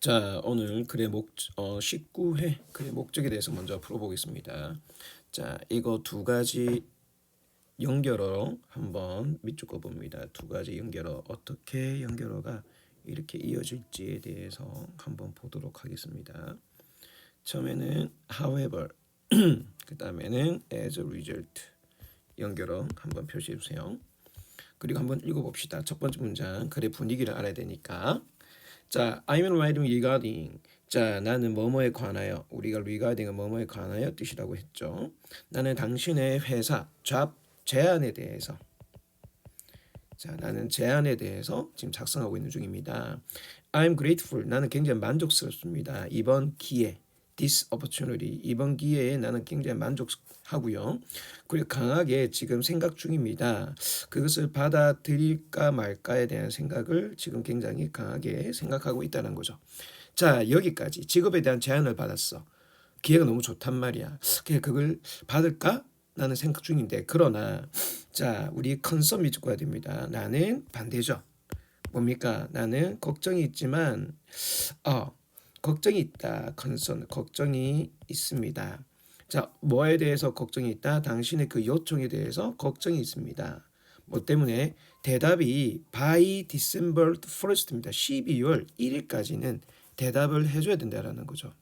자, 오늘 글의 19회 글의 목적에 대해서 먼저 풀어보겠습니다. 자, 이거 두 가지 연결어로 한번 밑줄 봅니다. 두 가지 연결어, 어떻게 연결어가 이렇게 이어질지에 대해서 한번 보도록 하겠습니다. 처음에는 however, 그 다음에는 as a result 연결어 한번 표시해 주세요. 그리고 한번 읽어봅시다. 첫 번째 문장, 글의 분위기를 알아야 되니까. 자, I'm writing regarding. 자, 나는 뭐뭐에 관하여. 우리가 regarding은 뭐뭐에 관하여 뜻이라고 했죠. 나는 당신의 회사, job 제안에 대해서. 자, 나는 제안에 대해서 지금 작성하고 있는 중입니다. I'm grateful. 나는 굉장히 만족스럽습니다. 이번 기회, this opportunity. 이번 기회에 나는 굉장히 만족하고요. 그리고 강하게 지금 생각 중입니다. 그것을 받아들일까 말까에 대한 생각을 지금 굉장히 강하게 생각하고 있다는 거죠. 자, 여기까지 직업에 대한 제안을 받았어. 기회가 너무 좋단 말이야. 그걸 받을까? 나는 생각 중인데, 그러나 자, 우리 컨썸 믿고 가야 됩니다. 나는 반대죠. 뭡니까? 나는 걱정이 있지만 걱정이 있다. 컨선 걱정이 있습니다. 자, 뭐에 대해서 걱정이 있다? 당신의 그 요청에 대해서 걱정이 있습니다. 뭐 때문에? 대답이 by December 1st입니다. 12월 1일까지는 대답을 해줘야 된다라는 거죠.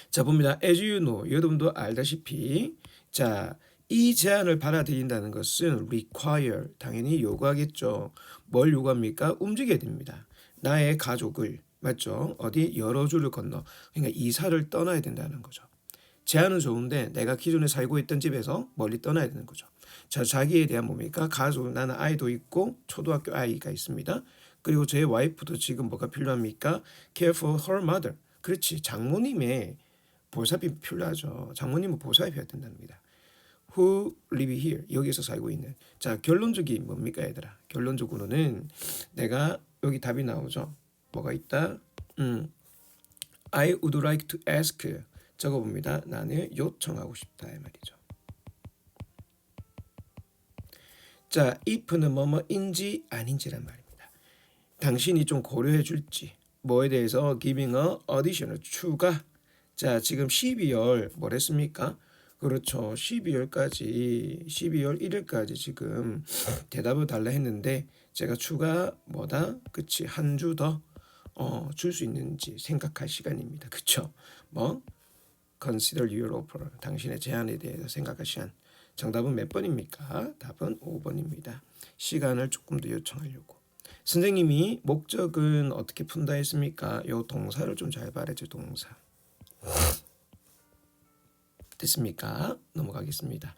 자, 봅니다. As you know, 여러분도 알다시피, 자, 이 제안을 받아들인다는 것은 require, 당연히 요구하겠죠. 뭘 요구합니까? 움직여야 됩니다. 나의 가족을, 맞죠? 어디 여러 주를 건너, 그러니까 이사를 떠나야 된다는 거죠. 제안은 좋은데 내가 기존에 살고 있던 집에서 멀리 떠나야 되는 거죠. 자, 자기에 대한 뭡니까? 가족, 나는 아이도 있고 초등학교 아이가 있습니다. 그리고 제 와이프도 지금 뭐가 필요합니까? care for her mother. 그렇지, 장모님의 보살핌이 필요하죠. 장모님은 보살펴야 된답니다. Who live here. 여기서 살고 있는. 자, 결론적인 뭡니까 얘들아? 결론적으로는 내가 여기 답이 나오죠. 뭐가 있다? I would like to ask. 적어봅니다. 나는 요청하고 싶다 이 말이죠. 자, if는 뭐뭐인지 아닌지란 말입니다. 당신이 좀 고려해 줄지. 뭐에 대해서 giving a additional 추가. 자, 지금 12월 뭐랬습니까? 그렇죠. 12월까지 12월 1일까지 지금 대답을 달라 했는데 제가 추가 뭐다? 그치, 한 주 더 줄 수 있는지 생각할 시간입니다. 그쵸? 뭐 consider your offer. 당신의 제안에 대해서 생각할 시간. 정답은 몇 번입니까? 답은 5번입니다. 시간을 조금 더 요청하려고. 선생님이 목적은 어떻게 푼다 했습니까? 요 동사를 좀 잘 말해줘. 동사. 됐습니까? 넘어가겠습니다.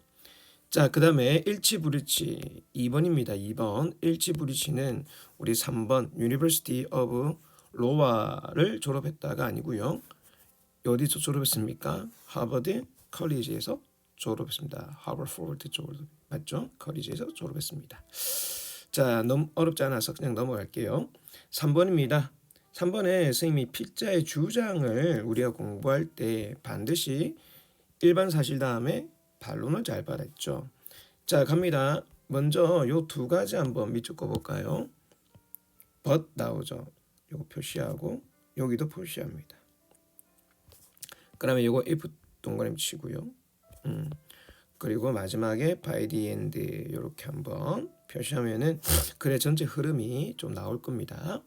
자, 그 다음에 일치불이치 2번입니다. 2번 일치불이치는 우리 3번 University of Lowell을 졸업했다가 아니고요. 어디서 졸업했습니까? 하버드 컬리지에서 졸업했습니다. 하버포드 졸업 맞죠? 컬리지에서 졸업했습니다. 자, 너무 어렵지 않아서 그냥 넘어갈게요. 3번입니다. 3번에 선생님이 필자의 주장을 우리가 공부할 때 반드시 일반 사실 다음에 반론을 잘 말했죠. 자, 갑니다. 먼저 요 두 가지 한번 밑줄 꺼볼까요? but 나오죠. 요거 표시하고 여기도 표시합니다. 그다음에 요거 if 동그라미 치고요. 그리고 마지막에 by the end 이렇게 한번 표시하면은 글의 전체 흐름이 좀 나올 겁니다.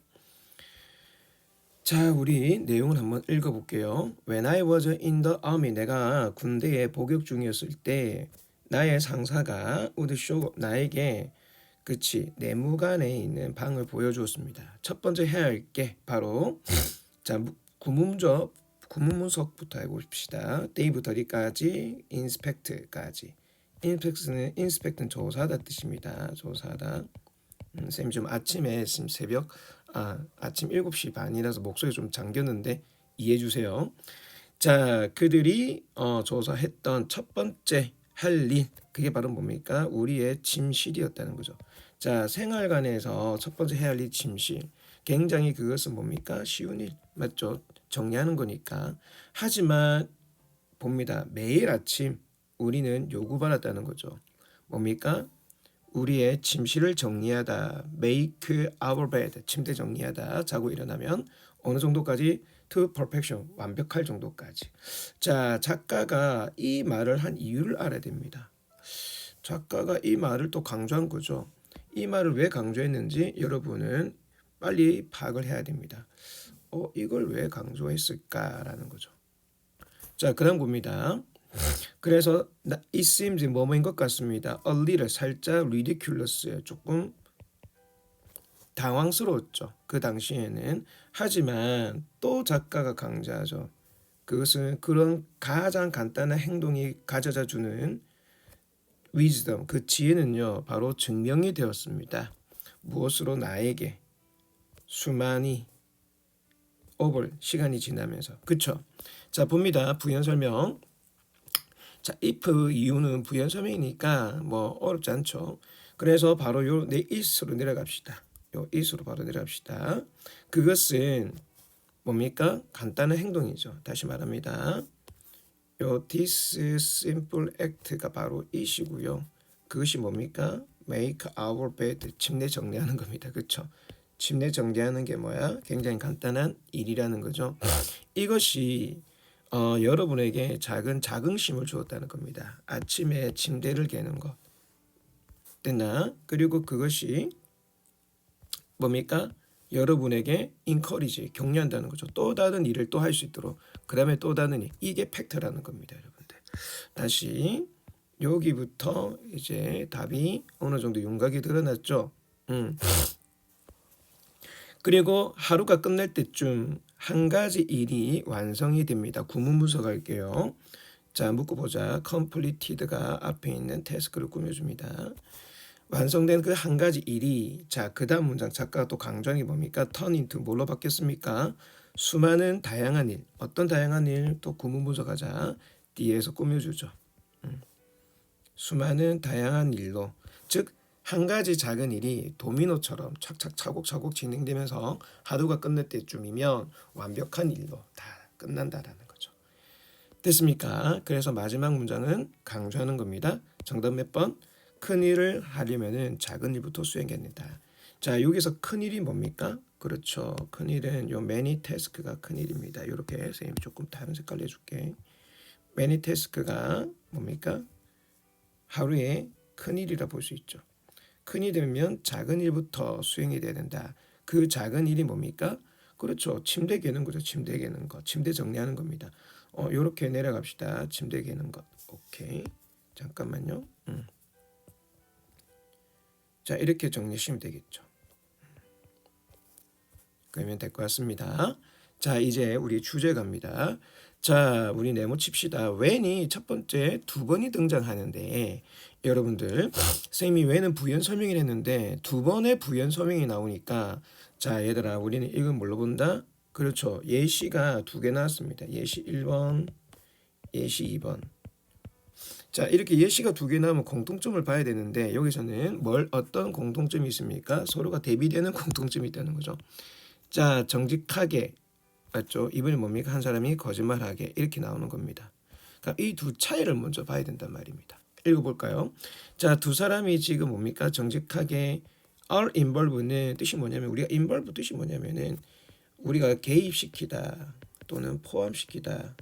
자, 우리 내용을 한번 읽어볼게요. When I was in the army, 내가 군대에 복역 중이었을 때 나의 상사가 would show 나에게 그치 내무관에 있는 방을 보여주었습니다. 첫 번째 해야 할 게 바로 자 구문문석부터 해봅시다. D부터 D까지 inspect까지. inspect는 조사하다 뜻입니다. 조사하다. 쌤이 좀 아침에 지금 새벽 아침 7시 반이라서 목소리 좀 잠겼는데 이해해 주세요. 자, 그들이 조사했던 첫 번째 할 일, 그게 바로 뭡니까? 우리의 침실이었다는 거죠. 자, 생활관에서 첫 번째 해야 할 일 침실. 굉장히 그것은 뭡니까? 쉬운 일, 맞죠? 정리하는 거니까. 하지만 봅니다. 매일 아침 우리는 요구받았다는 거죠. 뭡니까? 우리의 침실을 정리하다. make our bed. 침대 정리하다. 자고 일어나면 어느 정도까지? to perfection. 완벽할 정도까지. 자, 작가가 이 말을 한 이유를 알아야 됩니다. 작가가 이 말을 또 강조한 거죠. 이 말을 왜 강조했는지 여러분은 빨리 파악을 해야 됩니다. 이걸 왜 강조했을까라는 거죠. 자, 그다음 봅니다. 그래서 it seems 뭐뭐인 것 같습니다. a little 살짝 ridiculous 조금 당황스러웠죠. 그 당시에는. 하지만 또 작가가 강조하죠. 그것은 그런 가장 간단한 행동이 가져다 주는 wisdom, 그 지혜는요. 바로 증명이 되었습니다. 무엇으로? 나에게. 수많이 over 시간이 지나면서. 그쵸? 자, 봅니다. 부연 설명. 자, if 이유는 부연 설명이니까 뭐 어렵지 않죠. 그래서 바로 요 is로 내려갑시다. 요 is로 바로 내려갑시다. 그것은 뭡니까? 간단한 행동이죠. 다시 말합니다. 요 this simple act가 바로 it이고요. 그것이 뭡니까? make our bed. 침대 정리하는 겁니다. 그렇죠? 침대 정리하는 게 뭐야? 굉장히 간단한 일이라는 거죠. 이것이 여러분에게 작은 자긍심을 주었다는 겁니다. 아침에 침대를 개는 것. 됐나? 그리고 그것이 뭡니까? 여러분에게 encourage, 격려한다는 거죠. 또 다른 일을 또 할 수 있도록. 그 다음에 또 다른 일. 이게 팩트라는 겁니다, 여러분들. 다시 여기부터 이제 답이 어느 정도 윤곽이 드러났죠. 그리고 하루가 끝날 때쯤 한 가지 일이 완성이 됩니다. 구문분석 할게요. 자, 묶어보자. completed가 앞에 있는 태스크를 꾸며줍니다. 완성된 그 한 가지 일이, 자, 그 다음 문장 작가가 또 강조한 게 뭡니까? turn into 뭘로 바뀌었습니까? 수많은 다양한 일. 어떤 다양한 일? 또 구문 분석하자. 뒤에서 꾸며주죠. 수많은 다양한 일로, 즉 한 가지 작은 일이 도미노처럼 착착 차곡차곡 진행되면서 하루가 끝날 때쯤이면 완벽한 일로 다 끝난다라는 거죠. 됐습니까? 그래서 마지막 문장은 강조하는 겁니다. 정답 몇 번? 큰 일을 하려면은 작은 일부터 수행해야 된다. 자, 여기서 큰 일이 뭡니까? 그렇죠. 큰 일은 요 many task가 큰 일입니다. 이렇게 선생님 조금 다른 색깔로 해줄게. many task가 뭡니까? 하루에 큰 일이라 볼 수 있죠. 큰 일이 되면 작은 일부터 수행이 돼야 된다. 그 작은 일이 뭡니까? 그렇죠. 침대 개는 거죠. 침대 개는 거. 침대 정리하는 겁니다. 요렇게 내려갑시다. 침대 개는 것. 오케이. 잠깐만요. 자, 이렇게 정리하시면 되겠죠. 그러면 될 것 같습니다. 자, 이제 우리 주제 갑니다. 자, 우리 네모 칩시다. when이 첫 번째 두 번이 등장하는데 여러분들 쌤이 when은 부연 설명을 했는데 두 번의 부연 설명이 나오니까 자, 얘들아 우리는 이건 뭘로 본다? 그렇죠. 예시가 두 개 나왔습니다. 예시 1번, 예시 2번. 자, 이렇게 예시가 두 개 나오면 공통점을 봐야 되는데 여기서는 어떤 공통점이 있습니까? 서로가 대비되는 공통점이 있다는 거죠. 자, 정직하게, 맞죠? 이번에 뭡니까? 한 사람이 거짓말하게, 이렇게 나오는 겁니다. 그러니까 이 두 차이를 먼저 봐야 된단 말입니다. 읽어볼까요? 자, 두 사람이 지금 뭡니까? 정직하게 are involve는 뜻이 뭐냐면, 우리가 involve 뜻이 뭐냐면은 우리가 개입시키다 또는 포함시키다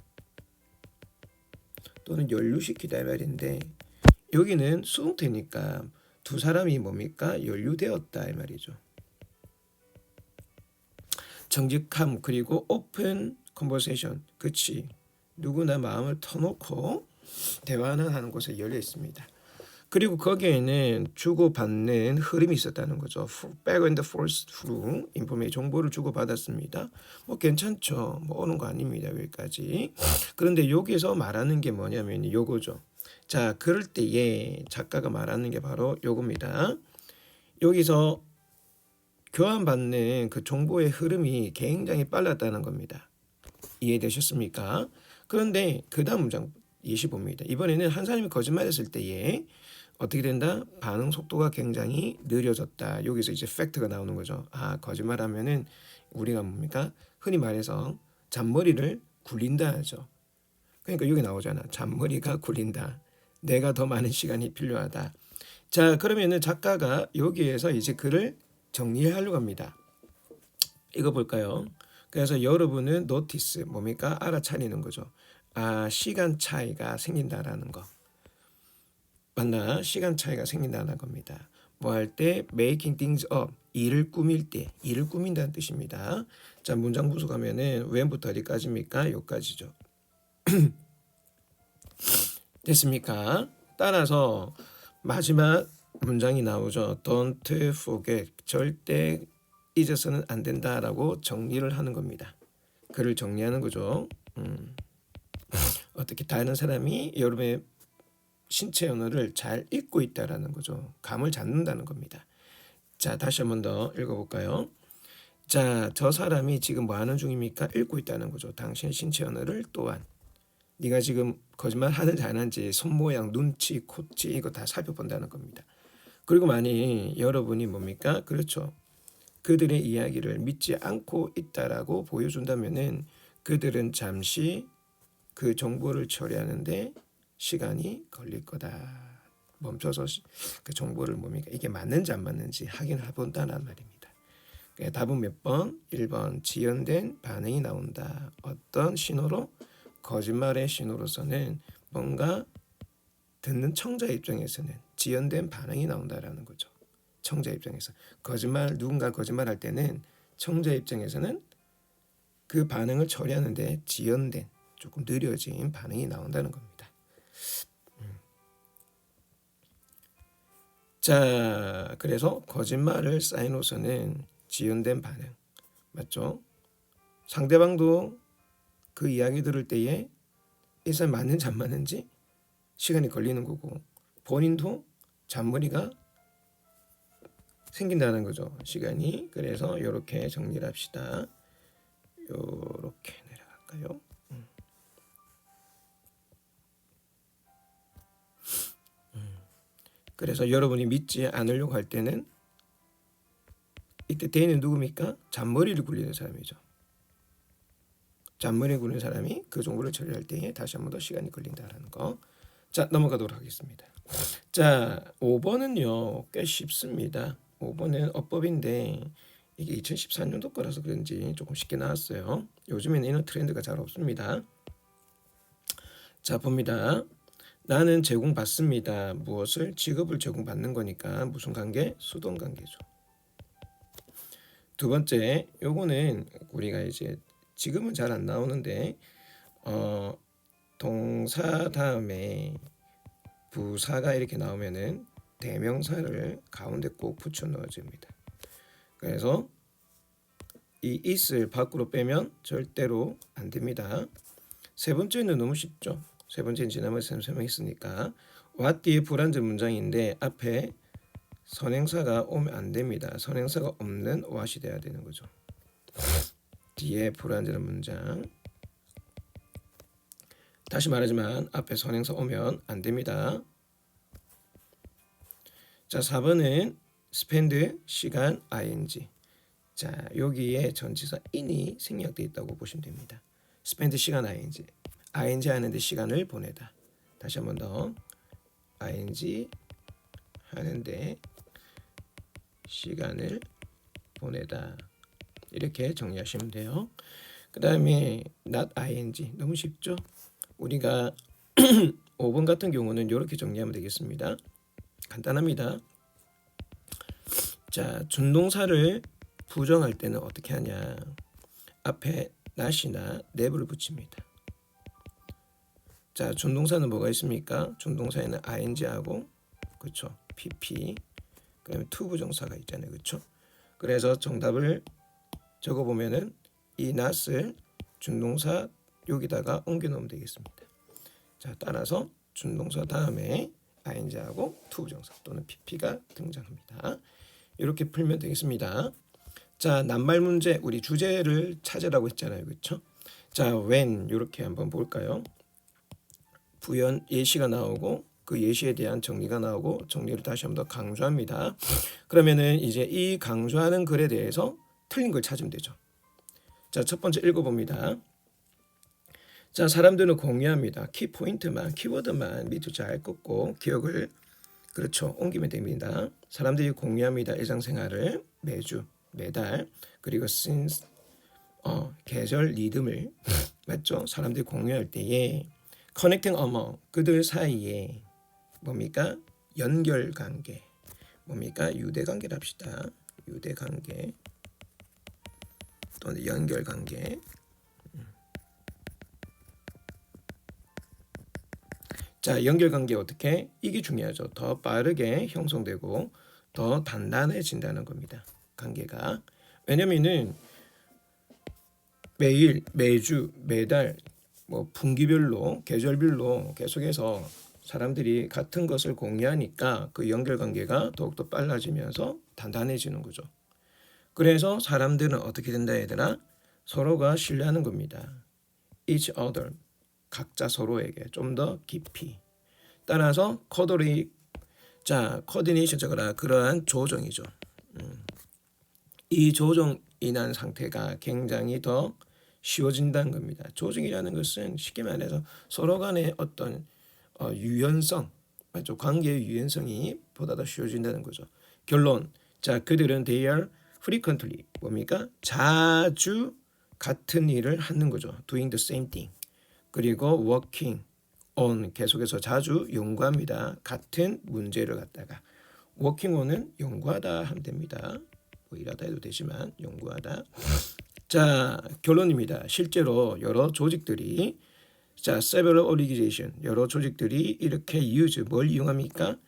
또는 연루시키다 이 말인데, 여기는 수동태니까 두 사람이 뭡니까? 연루되었다 이 말이죠. 정직함, 그리고 오픈 컨버세이션, 그치, 누구나 마음을 터놓고 대화는 하는 곳에 열려 있습니다. 그리고 거기에는 주고받는 흐름이 있었다는 거죠. back and forth through 인포메이션, 정보를 주고받았습니다. 뭐 괜찮죠. 뭐 오는 거 아닙니다. 여기까지. 그런데 여기서 말하는 게 뭐냐면 요거죠. 자, 그럴 때에 작가가 말하는 게 바로 요겁니다. 여기서 교환받는 그 정보의 흐름이 굉장히 빨랐다는 겁니다. 이해되셨습니까? 그런데 그 다음 문장 예시 봅니다. 이번에는 한 사람이 거짓말했을 때에 어떻게 된다? 반응 속도가 굉장히 느려졌다. 여기서 이제 팩트가 나오는 거죠. 아, 거짓말하면은 우리가 뭡니까? 흔히 말해서 잔머리를 굴린다 하죠. 그러니까 여기 나오잖아. 잔머리가 굴린다. 내가 더 많은 시간이 필요하다. 자, 그러면은 작가가 여기에서 이제 글을 정리하려고 합니다. 이거 볼까요? 그래서 여러분은 노티스 뭡니까? 알아차리는 거죠. 아, 시간 차이가 생긴다라는 거. 맞나? 시간 차이가 생긴다는 겁니다. 뭐 할 때 making things up, 일을 꾸밀 때, 일을 꾸민다는 뜻입니다. 자, 문장 구속하면은 when부터 어디까지입니까? 여기까지죠. 됐습니까? 따라서 마지막 문장이 나오죠. Don't forget, 절대 잊어서는 안 된다라고 정리를 하는 겁니다. 글을 정리하는 거죠. 어떻게 다른 사람이 여러분의 신체 언어를 잘 읽고 있다라는 거죠. 감을 잡는다는 겁니다. 자, 다시 한 번 더 읽어볼까요? 자, 저 사람이 지금 뭐 하는 중입니까? 읽고 있다는 거죠. 당신의 신체 언어를 또한. 네가 지금 거짓말 하는지 안 하는지 손모양, 눈치, 코치 이거 다 살펴본다는 겁니다. 그리고 만약 여러분이 뭡니까? 그렇죠. 그들의 이야기를 믿지 않고 있다라고 보여준다면은 그들은 잠시 그 정보를 처리하는데 시간이 걸릴 거다. 멈춰서 그 정보를 뭡니까? 이게 맞는지 안 맞는지 확인해 본다는 말입니다. 답은 몇 번? 1번 지연된 반응이 나온다. 어떤 신호로? 거짓말의 신호로서는 뭔가 듣는 청자 입장에서는 지연된 반응이 나온다라는 거죠. 청자 입장에서 누군가 거짓말할 때는 청자 입장에서는 그 반응을 처리하는데 지연된 조금 느려진 반응이 나온다는 겁니다. 자, 그래서 거짓말을 쌓여놓고서는 지연된 반응 맞죠? 상대방도 그 이야기 들을 때에 이 사람이 맞는지 안 맞는지 시간이 걸리는 거고 본인도 잔머리가 생긴다는 거죠. 시간이. 그래서 이렇게 정리를 합시다. 이렇게 내려갈까요? 그래서 여러분이 믿지 않으려고 할 때는 이때 대인은 누굽니까? 잔머리를 굴리는 사람이죠. 잔머리 굴리는 사람이 그 정보를 처리할 때에 다시 한 번 더 시간이 걸린다라는 거. 자, 넘어가도록 하겠습니다. 자, 5번은요. 꽤 쉽습니다. 5번은 어법인데 이게 2014년도 거라서 그런지 조금 쉽게 나왔어요. 요즘에는 이런 트렌드가 잘 없습니다. 자, 봅니다. 나는 제공받습니다. 무엇을? 직업을 제공받는 거니까 무슨 관계? 수동 관계죠. 두 번째, 요거는 우리가 이제 지금은 잘 안 나오는데 동사 다음에 부사가 이렇게 나오면은 대명사를 가운데 꼭 붙여 넣어줍니다. 그래서 이 is를 밖으로 빼면 절대로 안 됩니다. 세 번째는 너무 쉽죠. 세 번째는 지난번에 설명했으니까 what 뒤에 불완전 문장인데 앞에 선행사가 오면 안 됩니다. 선행사가 없는 what이 돼야 되는 거죠. 뒤에 불완전한 문장. 다시 말하지만 앞에 선행사 오면 안 됩니다. 자, 4번은 spend 시간 ing. 자, 여기에 전치사 in이 생략되어 있다고 보시면 됩니다. spend 시간 ing. ing 하는데 시간을 보내다. 다시 한 번 더. ing 하는데 시간을 보내다. 이렇게 정리하시면 돼요. 그 다음에 not ing. 너무 쉽죠? 우리가 5번 같은 경우는 이렇게 정리하면 되겠습니다. 간단합니다. 자, 준동사를 부정할 때는 어떻게 하냐? 앞에 not이나 never를 붙입니다. 자, 준동사는 뭐가 있습니까? 준동사에는 ing하고 그렇죠? pp 그다음에 to 부정사가 있잖아요. 그렇죠? 그래서 정답을 적어 보면은 이 not을 준동사 여기다가 옮겨 놓으면 되겠습니다. 자, 따라서 준동사 다음에 ing하고 to 부정사 또는 pp가 등장합니다. 이렇게 풀면 되겠습니다. 자, 낱말 문제 우리 주제를 찾으라고 했잖아요. 그렇죠? 자, when 이렇게 한번 볼까요? 부연 예시가 나오고 그 예시에 대한 정리가 나오고 정리를 다시 한번 더 강조합니다. 그러면은 이제 이 강조하는 글에 대해서 틀린 걸 찾으면 되죠. 자, 첫 번째 읽어봅니다. 자, 사람들은 공유합니다. 키포인트만, 키워드만 밑줄 잘 긋고 기억을 그렇죠. 옮기면 됩니다. 사람들이 공유합니다. 일상생활을 매주, 매달. 그리고 since 계절 리듬을 맞죠? 사람들이 공유할 때에 connecting among 그들 사이에 뭡니까? 연결관계. 뭡니까? 유대관계를 합시다. 유대관계 또는 연결관계. 자, 연결관계 어떻게? 이게 중요하죠. 더 빠르게 형성되고 더 단단해진다는 겁니다. 관계가. 왜냐면은 매일, 매주, 매달, 뭐 분기별로, 계절별로 계속해서 사람들이 같은 것을 공유하니까 그 연결관계가 더욱더 빨라지면서 단단해지는 거죠. 그래서 사람들은 어떻게 된다 얘들아? 서로가 신뢰하는 겁니다. Each other, 각자 서로에게 좀 더 깊이. 따라서 코디네이션 적어라. 그러한 조정이죠. 이 조정이란 상태가 굉장히 더 쉬워진다는 겁니다. 조정이라는 것은 쉽게 말해서 서로 간의 어떤 유연성, 맞죠? 관계의 유연성이 보다 더 쉬워진다는 거죠. 결론. 자, 그들은 they are frequently 뭡니까? 자주 같은 일을 하는 거죠. doing the same thing. 그리고 working on 계속해서 자주 연구합니다. 같은 문제를 갖다가 working on은 연구하다 하면 됩니다. 뭐 일하다 해도 되지만 연구하다. 자, 결론입니다. 실제로 여러 조직들이 several organization 여러 조직들이 이렇게 use 뭘 이용합니까?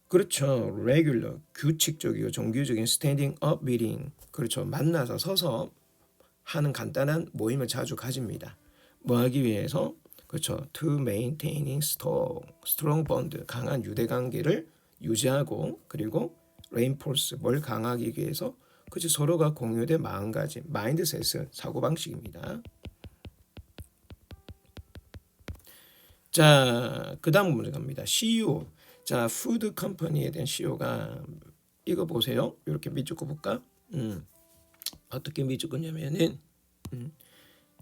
그렇죠. regular 규칙적이고 정규적인 standing up meeting 그렇죠. 만나서 서서 하는 간단한 모임을 자주 가집니다. 뭐 하기 위해서? 그렇죠. to maintaining strong bond 강한 유대관계를 유지하고 그리고 reinforce 뭘 강하기 위해서 그렇죠. 서로가 공유된 마음가짐 마인드셋 사고방식입니다. 자, 그 다음 문제 갑니다. CEO. 자, 푸드 컴퍼니에 대한 CEO가 이거 보세요. 이렇게 밑줄 긋볼까? 어떻게 밑줄 긋냐면은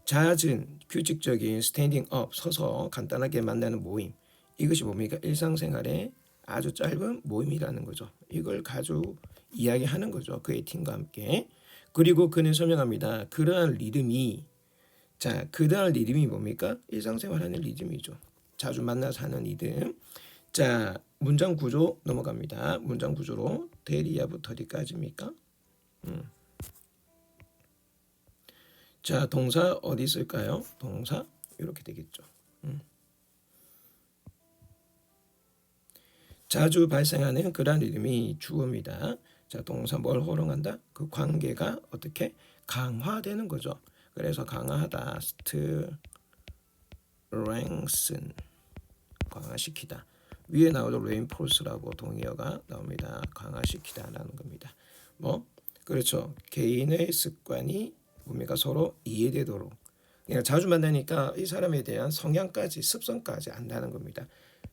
잦은 규칙적인 스탠딩 업 서서 간단하게 만나는 모임. 이것이 뭡니까? 일상생활에 아주 짧은 모임이라는 거죠. 이걸 가지고 이야기하는 거죠. 그의 팀과 함께. 그리고 그는 설명합니다. 그러한 리듬이 그러한 리듬이 뭡니까? 일상생활 하는 리듬이죠. 자주 만나서 하는 리듬. 자, 문장 구조 넘어갑니다. 문장 구조로 대리야부터 어디까지입니까? 자, 동사 어디 있을까요? 동사 이렇게 되겠죠. 자주 발생하는 그러한 리듬이 주어입니다. 자, 동사 뭘 호응한다? 그 관계가 어떻게 강화되는 거죠. 그래서 강화하다, strengthen, 강화시키다. 위에 나오죠. reinforce라고 동의어가 나옵니다. 강화시키다라는 겁니다. 그렇죠. 개인의 습관이 뭡니까? 서로 이해되도록. 그러니까 자주 만나니까 이 사람에 대한 성향까지, 습성까지 안다는 겁니다.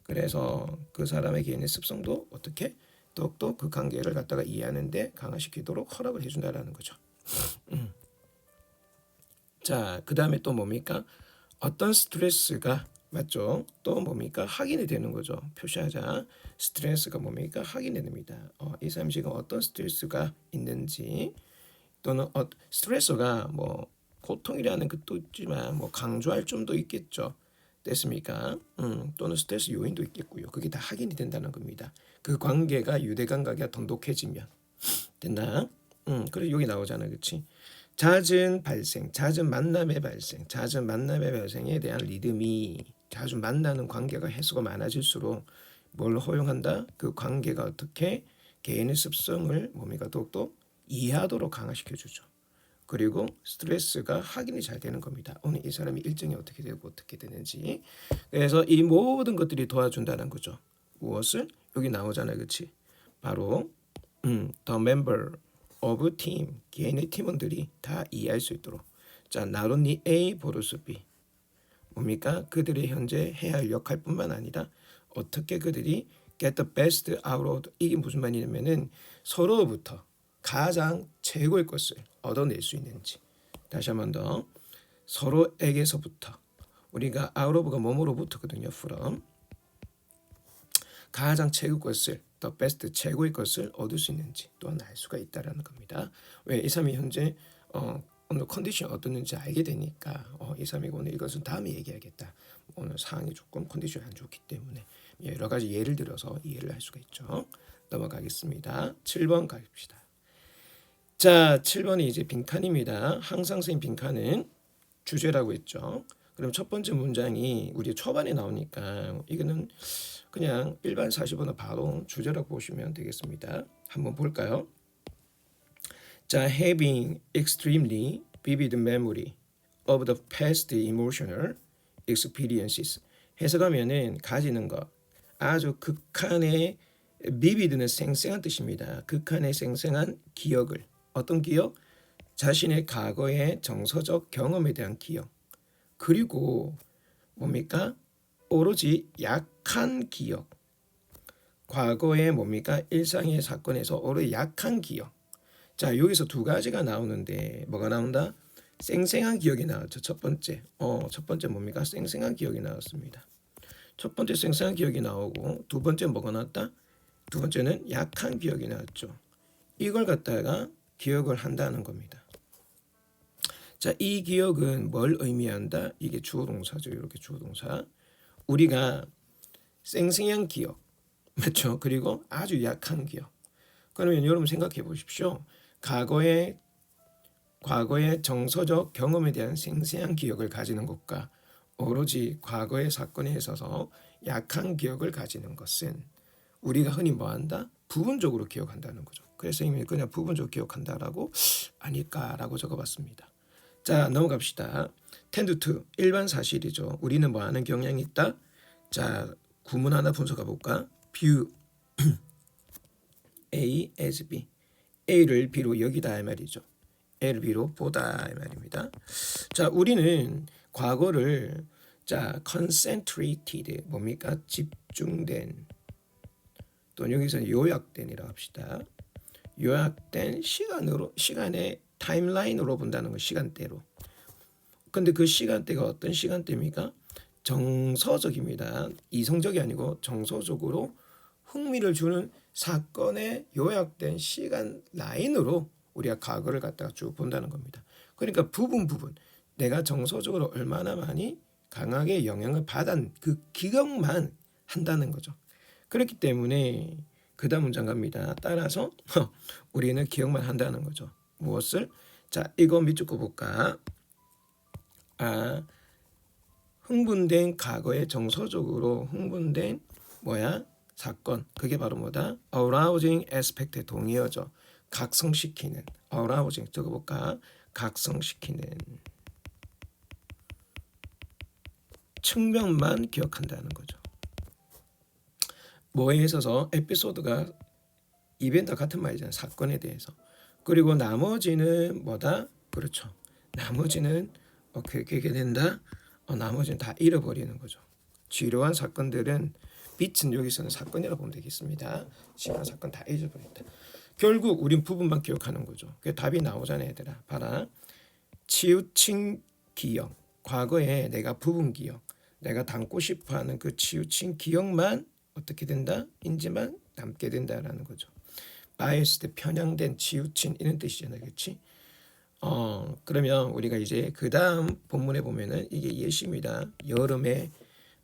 그래서 그 사람의 개인의 습성도 어떻게 더욱더 그 관계를 갖다가 이해하는데 강화시키도록 허락을 해준다라는 거죠. 자, 그 다음에 또 뭡니까? 어떤 스트레스가 맞죠? 또 뭡니까? 확인이 되는 거죠. 표시하자. 스트레스가 뭡니까? 확인이 됩니다. 이 사람이 지금 어떤 스트레스가 있는지 또는 스트레스가 뭐 고통이라는 것도 있지만 뭐 강조할 점도 있겠죠. 됐습니까? 또는 스트레스 요인도 있겠고요. 그게 다 확인이 된다는 겁니다. 그 관계가 유대관계가 돈독해지면 됐나? 그래서 여기 나오잖아, 그렇지? 잦은 만남의 발생에 대한 리듬이 자주 만나는 관계가 횟수가 많아질수록 뭘 허용한다? 그 관계가 어떻게 개인의 습성을 뭡니까 더욱더 이해하도록 강화시켜주죠. 그리고 스트레스가 확인이 잘 되는 겁니다. 오늘 이 사람이 일정이 어떻게 되고 어떻게 되는지. 그래서 이 모든 것들이 도와준다는 거죠. 무엇을? 여기 나오잖아요, 그렇지? 바로 the member of team, 개인의 팀원들이 다 이해할 수 있도록. 자, not only A 보르스 B. 뭡니까? 그들이 현재 해야 할 역할뿐만 아니라 어떻게 그들이 get the best out of 이게 무슨 말이냐면은 서로부터 가장 최고의 것을 얻어낼 수 있는지. 다시 한 번 더. 서로에게서부터. 우리가 out of가 뭐뭐로부터거든요. from. 가장 최고 것을 the best 최고의 것을 얻을 수 있는지 또한 알 수가 있다라는 겁니다. 왜 이 사람이 현재 오늘 컨디션이 어떻는지 알게 되니까 이 사람이 오늘 이것은 다음에 얘기하겠다. 오늘 상황이 조금 컨디션이 안 좋기 때문에 여러 가지 예를 들어서 이해를 할 수가 있죠. 넘어가겠습니다. 7번 가봅시다. 자, 7번이 이제 빈칸입니다. 항상생 빈칸은 주제라고 했죠. 그럼 첫 번째 문장이 우리 초반에 나오니까 이거는 그냥 일반 40번은 바로 주제라고 보시면 되겠습니다. 한번 볼까요? 자, having extremely vivid memory of the past emotional experiences. 해석하면은 가지는 것, 아주 극한의 vivid는 생생한 뜻입니다. 극한의 생생한 기억을, 어떤 기억? 자신의 과거의 정서적 경험에 대한 기억. 그리고 뭡니까? 오로지 약한 기억. 과거의 뭡니까? 일상의 사건에서 오로지 약한 기억. 자, 여기서 두 가지가 나오는데 뭐가 나온다? 생생한 기억이 나왔죠. 첫 번째 뭡니까? 생생한 기억이 나왔습니다. 첫 번째 생생한 기억이 나오고 두 번째 뭐가 나왔다? 두 번째는 약한 기억이 나왔죠. 이걸 갖다가 기억을 한다는 겁니다. 자, 이 기억은 뭘 의미한다? 이게 주어 동사죠. 이렇게 주어 동사. 우리가 생생한 기억, 맞죠? 그리고 아주 약한 기억. 그러면 여러분 생각해 보십시오. 과거의 정서적 경험에 대한 생생한 기억을 가지는 것과 오로지 과거의 사건에 있어서 약한 기억을 가지는 것은 우리가 흔히 뭐한다? 부분적으로 기억한다는 거죠. 그래서 이미 그냥 부분적으로 기억한다라고 아닐까라고 적어봤습니다. 자, 넘어갑시다. tend to 일반 사실이죠. 우리는 뭐 하는 경향이 있다? 자, 구문 하나 분석해 볼까? view A as B. A를 B로 여기다 이 말이죠. A를 B로 보다 이 말입니다. 자, 우리는 과거를 자, concentrated 뭡니까? 집중된 또 여기서는 요약된이라고 합시다. 요약된 시간의 타임라인으로 본다는 거, 시간대로. 근데 그 시간대가 어떤 시간대입니까? 정서적입니다. 이성적이 아니고 정서적으로 흥미를 주는 사건의 요약된 시간 라인으로 우리가 과거를 갖다가 쭉 본다는 겁니다. 그러니까 부분 내가 정서적으로 얼마나 많이 강하게 영향을 받은 그 기억만 한다는 거죠. 그렇기 때문에 그 다음 문장 갑니다. 따라서 우리는 기억만 한다는 거죠. 무엇을? 자, 이거 밑줄 거 볼까? 흥분된 과거에 정서적으로 흥분된 사건. 그게 바로 뭐다? arousing aspect 동의어죠. 각성시키는. arousing 적어볼까? 각성시키는 측면만 기억한다는 거죠. 뭐에 있어서 에피소드가 이벤트와 같은 말이잖아요. 사건에 대해서. 그리고 나머지는 뭐다? 그렇죠. 나머지는 그렇게 된다. 나머지는 다 잃어버리는 거죠. 지루한 사건들은 빛은 여기서는 사건이라고 보면 되겠습니다. 지루한 사건 다 잊어버린다. 결국 우린 부분만 기억하는 거죠. 그 답이 나오잖아요, 얘들아. 봐라. 치우친 기억. 과거에 내가 부분 기억. 내가 담고 싶어하는 그 치우친 기억만 어떻게 된다? 인지만 남게 된다라는 거죠. biased 편향된, 치우친 이런 뜻이잖아요, 그렇지? 그러면 우리가 이제 그 다음 본문에 보면은 이게 예시입니다. 여름의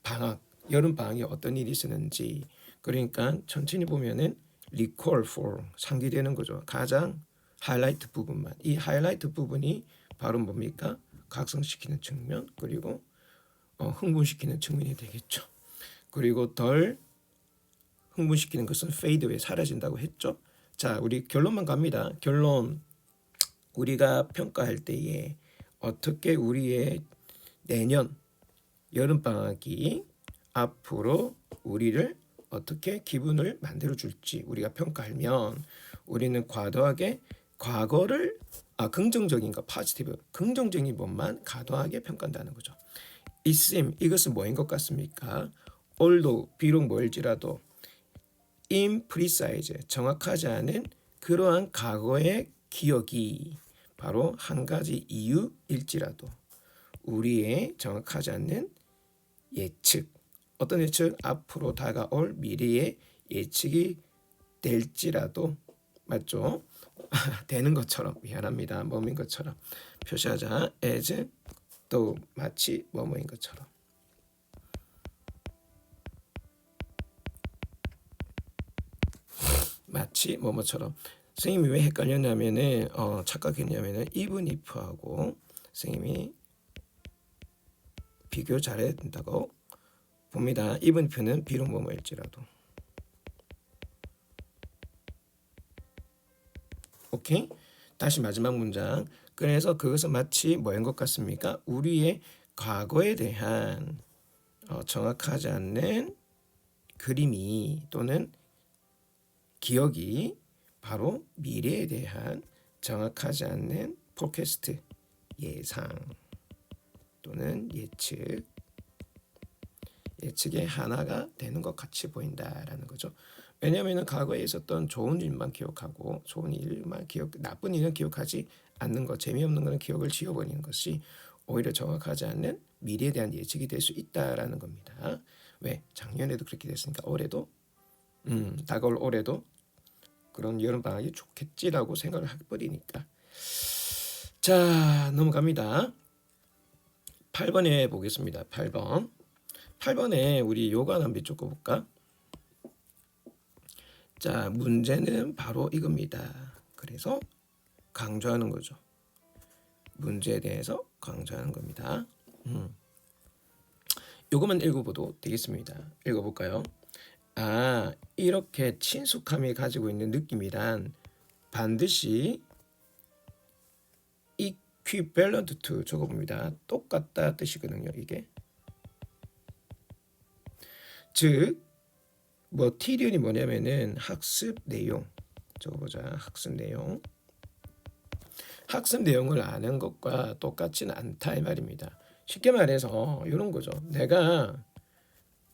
방학, 여름 방학에 어떤 일이 있었는지. 그러니까 천천히 보면은 recall for 상기되는 거죠. 가장 하이라이트 부분만. 이 하이라이트 부분이 바로 뭡니까? 각성시키는 측면, 그리고 흥분시키는 측면이 되겠죠. 그리고 덜 흥분시키는 것은 fade away 사라진다고 했죠. 자, 우리 결론만 갑니다. 결론. 우리가 평가할 때에 어떻게 우리의 내년 여름방학이 앞으로 우리를 어떻게 기분을 만들어 줄지 우리가 평가하면 우리는 과도하게 과거를 긍정적인 거 포지티브 긍정적인 것만 과도하게 평가한다는 거죠. 이것은 뭐인 것 같습니까? although 비록 뭘지라도 imprecise 정확하지 않은 그러한 과거의 기억이 바로 한 가지 이유일지라도 우리의 정확하지 않는 예측 어떤 예측? 앞으로 다가올 미래의 예측이 될지라도 맞죠? 되는 것처럼 미안합니다. 뭐인 것처럼 표시하자. as 또 마치 뭐뭐인 것처럼 마치 뭐뭐처럼 선생님이 왜 헷갈렸냐면은 착각했냐면은 even if하고 선생님이 비교 잘해야 된다고 봅니다. even if는 비록 뭐뭐일지라도 오케이? 다시 마지막 문장. 그래서 그것은 마치 뭐인 것 같습니까? 우리의 과거에 대한 정확하지 않는 그림이 또는 기억이 바로 미래에 대한 정확하지 않는 포캐스트 예상 또는 예측의 하나가 되는 것 같이 보인다라는 거죠. 왜냐하면 과거에 있었던 좋은 일만 기억하고 좋은 일만 나쁜 일은 기억하지 않는 것, 재미없는 것은 기억을 지워버리는 것이 오히려 정확하지 않는 미래에 대한 예측이 될 수 있다라는 겁니다. 왜? 작년에도 그렇게 됐으니까 올해도 다가올 올해도 그런 여름방학이 좋겠지라고 생각을 해버리니까. 자, 넘어갑니다. 8번에 보겠습니다. 8번에 우리 요가 한번 쫓겨볼까? 자, 문제는 바로 이겁니다. 그래서 강조하는 거죠. 문제에 대해서 강조하는 겁니다. 요것만 읽어봐도 되겠습니다. 읽어볼까요? 이렇게 친숙함이 가지고 있는 느낌이란 반드시 equivalent to 적어봅니다. 똑같다 뜻이거든요. 이게 즉 머티리얼이 뭐냐면은 학습 내용 적어보자. 학습 내용을 아는 것과 똑같지는 않다 이 말입니다. 쉽게 말해서 이런 거죠. 내가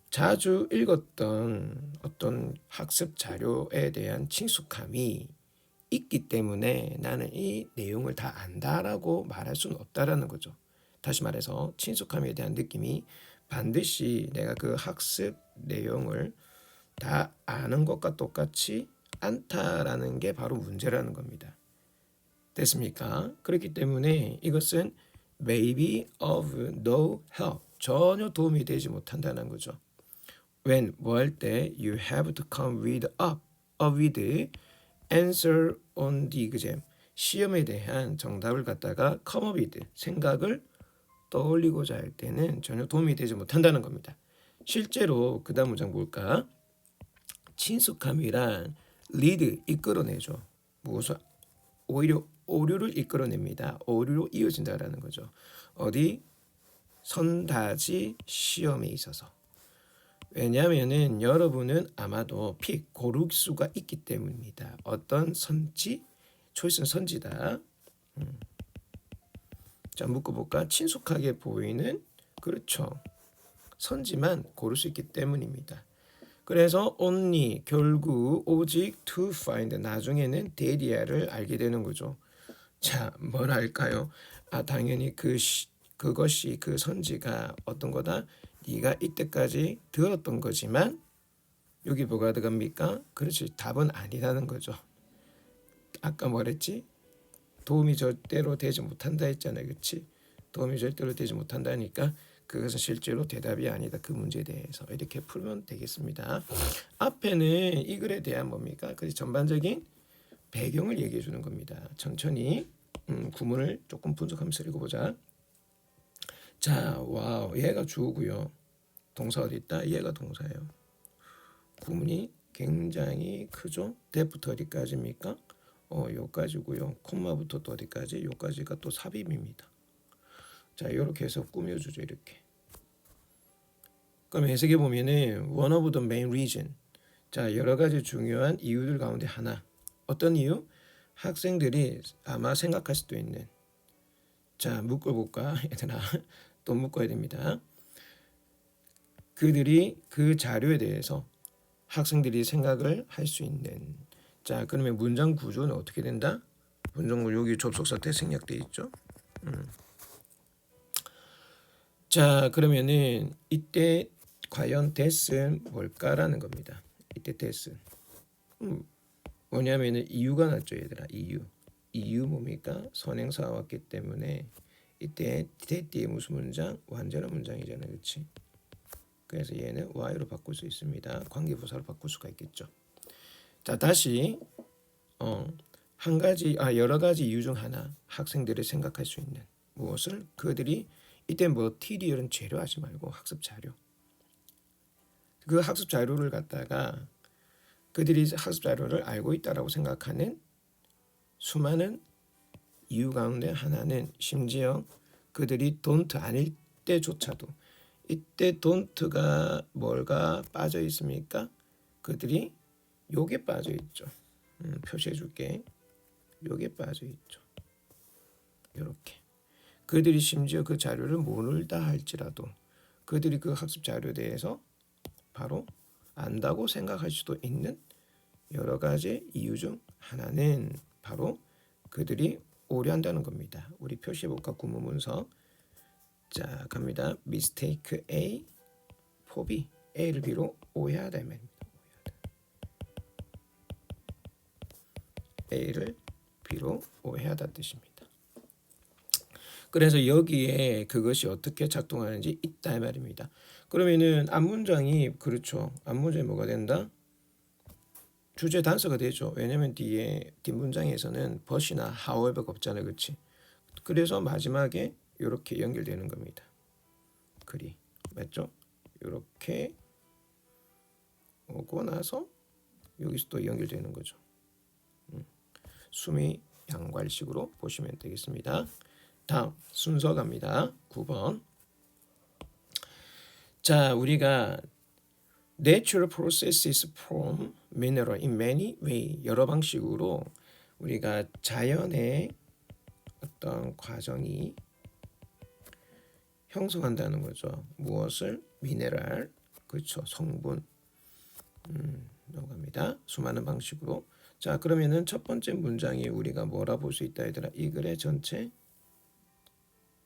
자주 읽었던 어떤 학습 자료에 대한 친숙함이 있기 때문에 나는 이 내용을 다 안다라고 말할 수는 없다라는 거죠. 다시 말해서 친숙함에 대한 느낌이 반드시 내가 그 학습 내용을 다 아는 것과 똑같이 않다라는 게 바로 문제라는 겁니다. 됐습니까? 그렇기 때문에 이것은 maybe of no help, 전혀 도움이 되지 못한다는 거죠. when 뭐 할 때 you have to come with with answer on the exam, 시험에 대한 정답을 갖다가 come up with 생각을 떠올리고자 할 때는 전혀 도움이 되지 못한다는 겁니다. 실제로 그 다음 문장 볼까? 친숙함이란 lead 이끌어내죠. 무엇을 오히려 오류를 이끌어냅니다. 오류로 이어진다라는 거죠. 어디? 선다지 시험에 있어서. 왜냐하면은 여러분은 아마도 고를 수가 있기 때문입니다. 어떤 선지? 초이스는 선지다. 자, 묶어볼까? 친숙하게 보이는 그렇죠. 선지만 고를 수 있기 때문입니다. 그래서 only 결국 오직 to find 나중에는 데리아를 알게 되는 거죠. 자, 뭘 알까요? 당연히 그것이 그 선지가 어떤 거다? 네가 이때까지 들었던 거지만 여기 뭐가 들어갑니까? 그렇지, 답은 아니라는 거죠. 아까 뭐랬지? 도움이 절대로 되지 못한다 했잖아요. 그렇지? 도움이 절대로 되지 못한다니까 그것은 실제로 대답이 아니다. 그 문제에 대해서 이렇게 풀면 되겠습니다. 앞에는 이 글에 대한 뭡니까? 그 전반적인 배경을 얘기해 주는 겁니다. 천천히 구문을 조금 분석하면서 읽어보자. 자, 와우, 얘가 주어고요. 동사 어디 있다? 얘가 동사예요. 구문이 굉장히 크죠? 대부터 어디까지입니까? 여기까지고요. 콤마부터 또 어디까지? 여기까지가 또 삽입입니다. 자, 이렇게 해서 꾸며주죠. 이렇게. 그럼 해석해 보면은 one of the main reason. 자, 여러 가지 중요한 이유들 가운데 하나. 어떤 이유? 학생들이 아마 생각할 수도 있는. 자, 묶어볼까? 얘들아, 또 묶어야 됩니다. 그들이 그 자료에 대해서 학생들이 생각을 할 수 있는. 자, 그러면 문장 구조는 어떻게 된다? 문장 구조 여기 접속사 때 생략돼 있죠. 자, 그러면은 이때 과연 that은 뭘까라는 겁니다. 이때 that은 뭐냐면은 이유가 났죠, 얘들아. 이유 뭡니까? 선행사가 왔기 때문에 이때 that 뒤에 무슨 문장? 완전한 문장이잖아요, 그렇지? 그래서 얘는 y로 바꿀 수 있습니다. 관계부사로 바꿀 수가 있겠죠. 자, 다시 여러 가지 이유 중 하나 학생들이 생각할 수 있는 무엇을 그들이 이때 머티리얼은 재료하지 말고 학습 자료. 그 학습 자료를 갖다가 그들이 학습 자료를 알고 있다라고 생각하는 수많은 이유 가운데 하나는 심지어 그들이 don't 아닐 때조차도 이때 don't가 뭘가 빠져 있습니까? 그들이 요게 빠져 있죠. 표시해 줄게. 요게 빠져 있죠. 이렇게 그들이 심지어 그 자료를 모른다 할지라도 그들이 그 학습 자료에 대해서 바로 안다고 생각할 수도 있는 여러 가지 이유 중 하나는 바로 그들이 오해한다는 겁니다. 우리 표시해 볼까? 구문 문서. 자, 갑니다. mistake A, 포비 A를 B로 오해하다 말입니다. A를 B로 오해하다 뜻입니다. 그래서 여기에 그것이 어떻게 작동하는지 있다 말입니다. 그러면은 앞문장이 그렇죠. 앞문장이 뭐가 된다? 주제 단서가 되죠. 왜냐면 뒤에 뒷문장에서는 but이나 however가 없잖아요, 그렇지? 그래서 마지막에 이렇게 연결되는 겁니다. 글이 맞죠? 이렇게 오고 나서 여기서 또 연결되는 거죠. 수미 양괄식으로 보시면 되겠습니다. 다음 순서 갑니다. 9번. 자, 우리가 natural processes form mineral in many ways. 여러 방식으로 우리가 자연의 어떤 과정이 형성한다는 거죠. 무엇을? 미네랄. 그렇죠. 성분. 넘어갑니다. 수많은 방식으로. 자, 그러면은 첫 번째 문장이 우리가 뭐라 볼 수 있다 얘들아? 이 글의 전체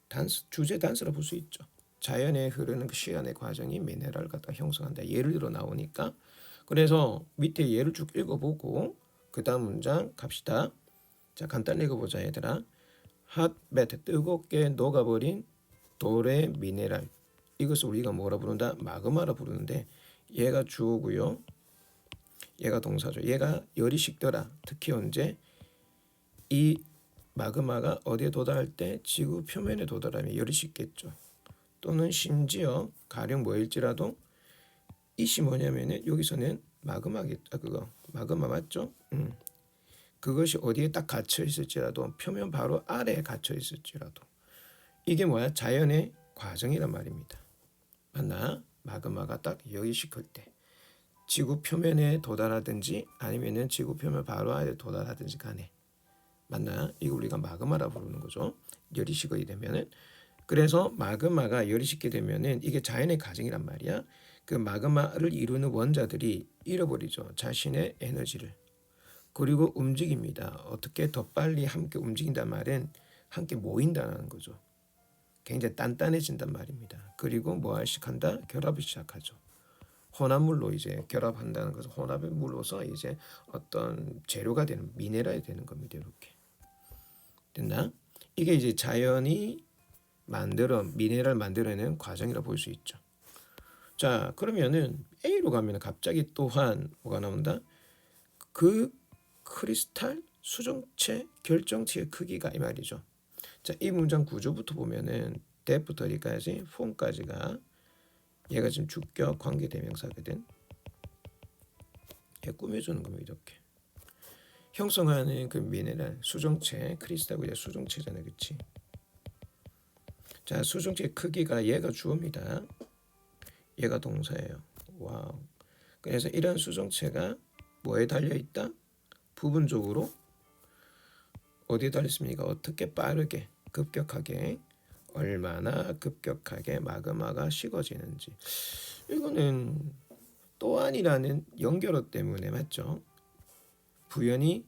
단수, 주제 단수라 볼 수 있죠. 자연에 흐르는 그 시간의 과정이 미네랄을 갖다 형성한다. 예를 들어 나오니까. 그래서 밑에 예를 쭉 읽어보고 그 다음 문장 갑시다. 자, 간단히 읽어보자 얘들아. 핫베트 뜨겁게 녹아버린 돌의 미네랄. 이것을 우리가 뭐라 부른다? 마그마라 부르는데 얘가 주어고요. 얘가 동사죠. 얘가 열이 식더라. 특히 언제? 이 마그마가 어디에 도달할 때? 지구 표면에 도달하면 열이 식겠죠. 또는 심지어 가령 뭐일지라도 이시 뭐냐면은 여기서는 마그마 맞죠? 그것이 어디에 딱 갇혀 있을지라도 표면 바로 아래에 갇혀 있을지라도 이게 뭐야? 자연의 과정이란 말입니다. 맞나? 마그마가 딱 열이 식을 때 지구 표면에 도달하든지 아니면은 지구 표면 바로 아래에 도달하든지 간에 맞나? 이거 우리가 마그마라 부르는 거죠. 열이 식이 되면은 그래서 마그마가 열이 식게 되면은 이게 자연의 과정이란 말이야. 그 마그마를 이루는 원자들이 잃어버리죠. 자신의 에너지를. 그리고 움직입니다. 어떻게 더 빨리 함께 움직인단 말은 함께 모인다는 거죠. 굉장히 단단해진단 말입니다. 그리고 뭐를 시작한다? 결합을 시작하죠. 혼합물로 이제 결합한다는 것은 혼합의 물로서 이제 어떤 재료가 되는 미네랄이 되는 겁니다. 이렇게 됐나? 이게 이제 자연이 미네랄 만들어내는 과정이라 볼 수 있죠. 자, 그러면은 A로 가면 갑자기 또한 뭐가 나온다? 그 크리스탈 수정체 결정체의 크기가 이 말이죠. 자, 이 문장 구조부터 보면은 that부터 여기까지 form까지가 얘가 지금 주격 관계대명사거든. 얘 꾸며주는 겁니다. 이렇게 형성하는 그 미네랄 수정체 크리스탈고 얘 수정체잖아요, 그렇지? 자, 수정체 크기가 얘가 주어입니다. 얘가 동사예요. 와우. 그래서 이런 수정체가 뭐에 달려 있다? 부분적으로 어디에 달려 있습니까? 어떻게 빠르게 급격하게 얼마나 급격하게 마그마가 식어지는지. 이거는 또한이라는 연결어 때문에 맞죠? 부연이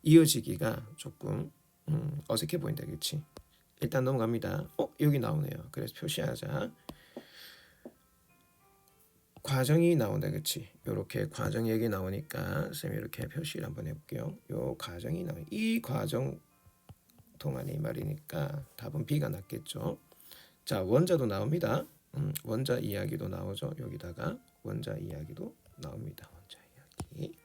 이어지기가 조금 어색해 보인다, 그렇지? 일단 넘어갑니다. 여기 나오네요. 그래서 표시하자. 과정이 나온다, 그치? 이렇게 과정 얘기 나오니까 쌤이 이렇게 표시를 한번 해볼게요. 요 과정이 나와. 이 과정 동안이 말이니까 답은 B가 낫겠죠. 자, 원자도 나옵니다. 원자 이야기도 나오죠. 여기다가 원자 이야기도 나옵니다. 원자 이야기.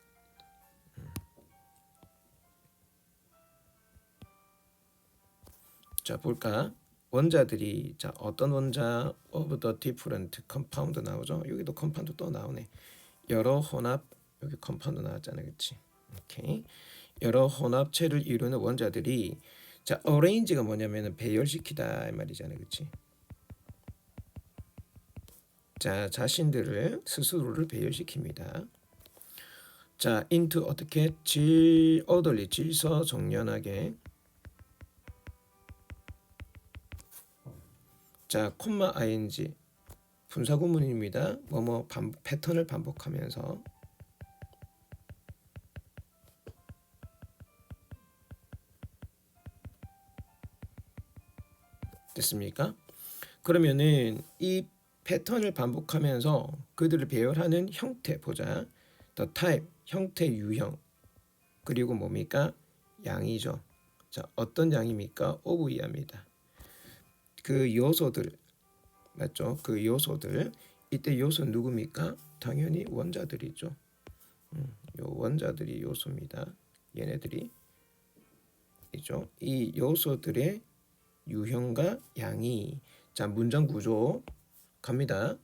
자, 볼까? 원자들이 자 어떤 원자 of the different compound 나오죠. 여기도 컴파운드 또 나오네. 여러 혼합 여기 컴파운드 나왔잖아요, 그렇지? 오케이. 여러 혼합체를 이루는 원자들이 자 arrange가 뭐냐면은 배열시키다 이 말이잖아요, 그렇지? 자 자신들을 스스로를 배열시킵니다. 자 into 어떻게 orderly 질서 정연하게 자 콤마 ing 분사 구문입니다. 뭐뭐 패턴을 반복하면서 됐습니까? 그러면은 이 패턴을 반복하면서 그들을 배열하는 형태 보자. the type 형태 유형 그리고 뭡니까? 양이죠. 자 어떤 양입니까? of 이하입니다. 그 요소들 맞죠? 그 요소들 이때 요소 누굽니까? 당연히 원자들이죠. 요 원자들이 요소입니다. 얘네들이 이죠. 이 요소들의 유형과 양이 자 문장 구조 갑니다.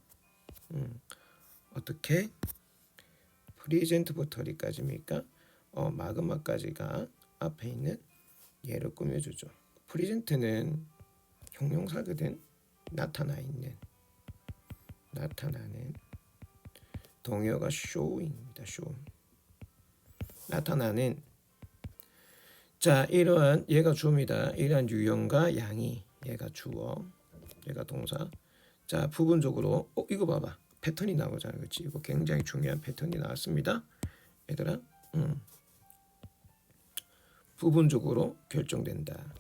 어떻게 프리젠트부터 어디까지입니까? 마그마까지가 앞에 있는 얘를 꾸며주죠. 프리젠트는 형용사거든. 나타나는 동요가 show입니다. show 나타나는 자 이러한 얘가 주어입니다. 이러한 유형과 양이 얘가 주어 얘가 동사 자 부분적으로 이거 봐봐 패턴이 나오잖아, 그렇지? 이거 굉장히 중요한 패턴이 나왔습니다, 얘들아. 부분적으로 결정된다.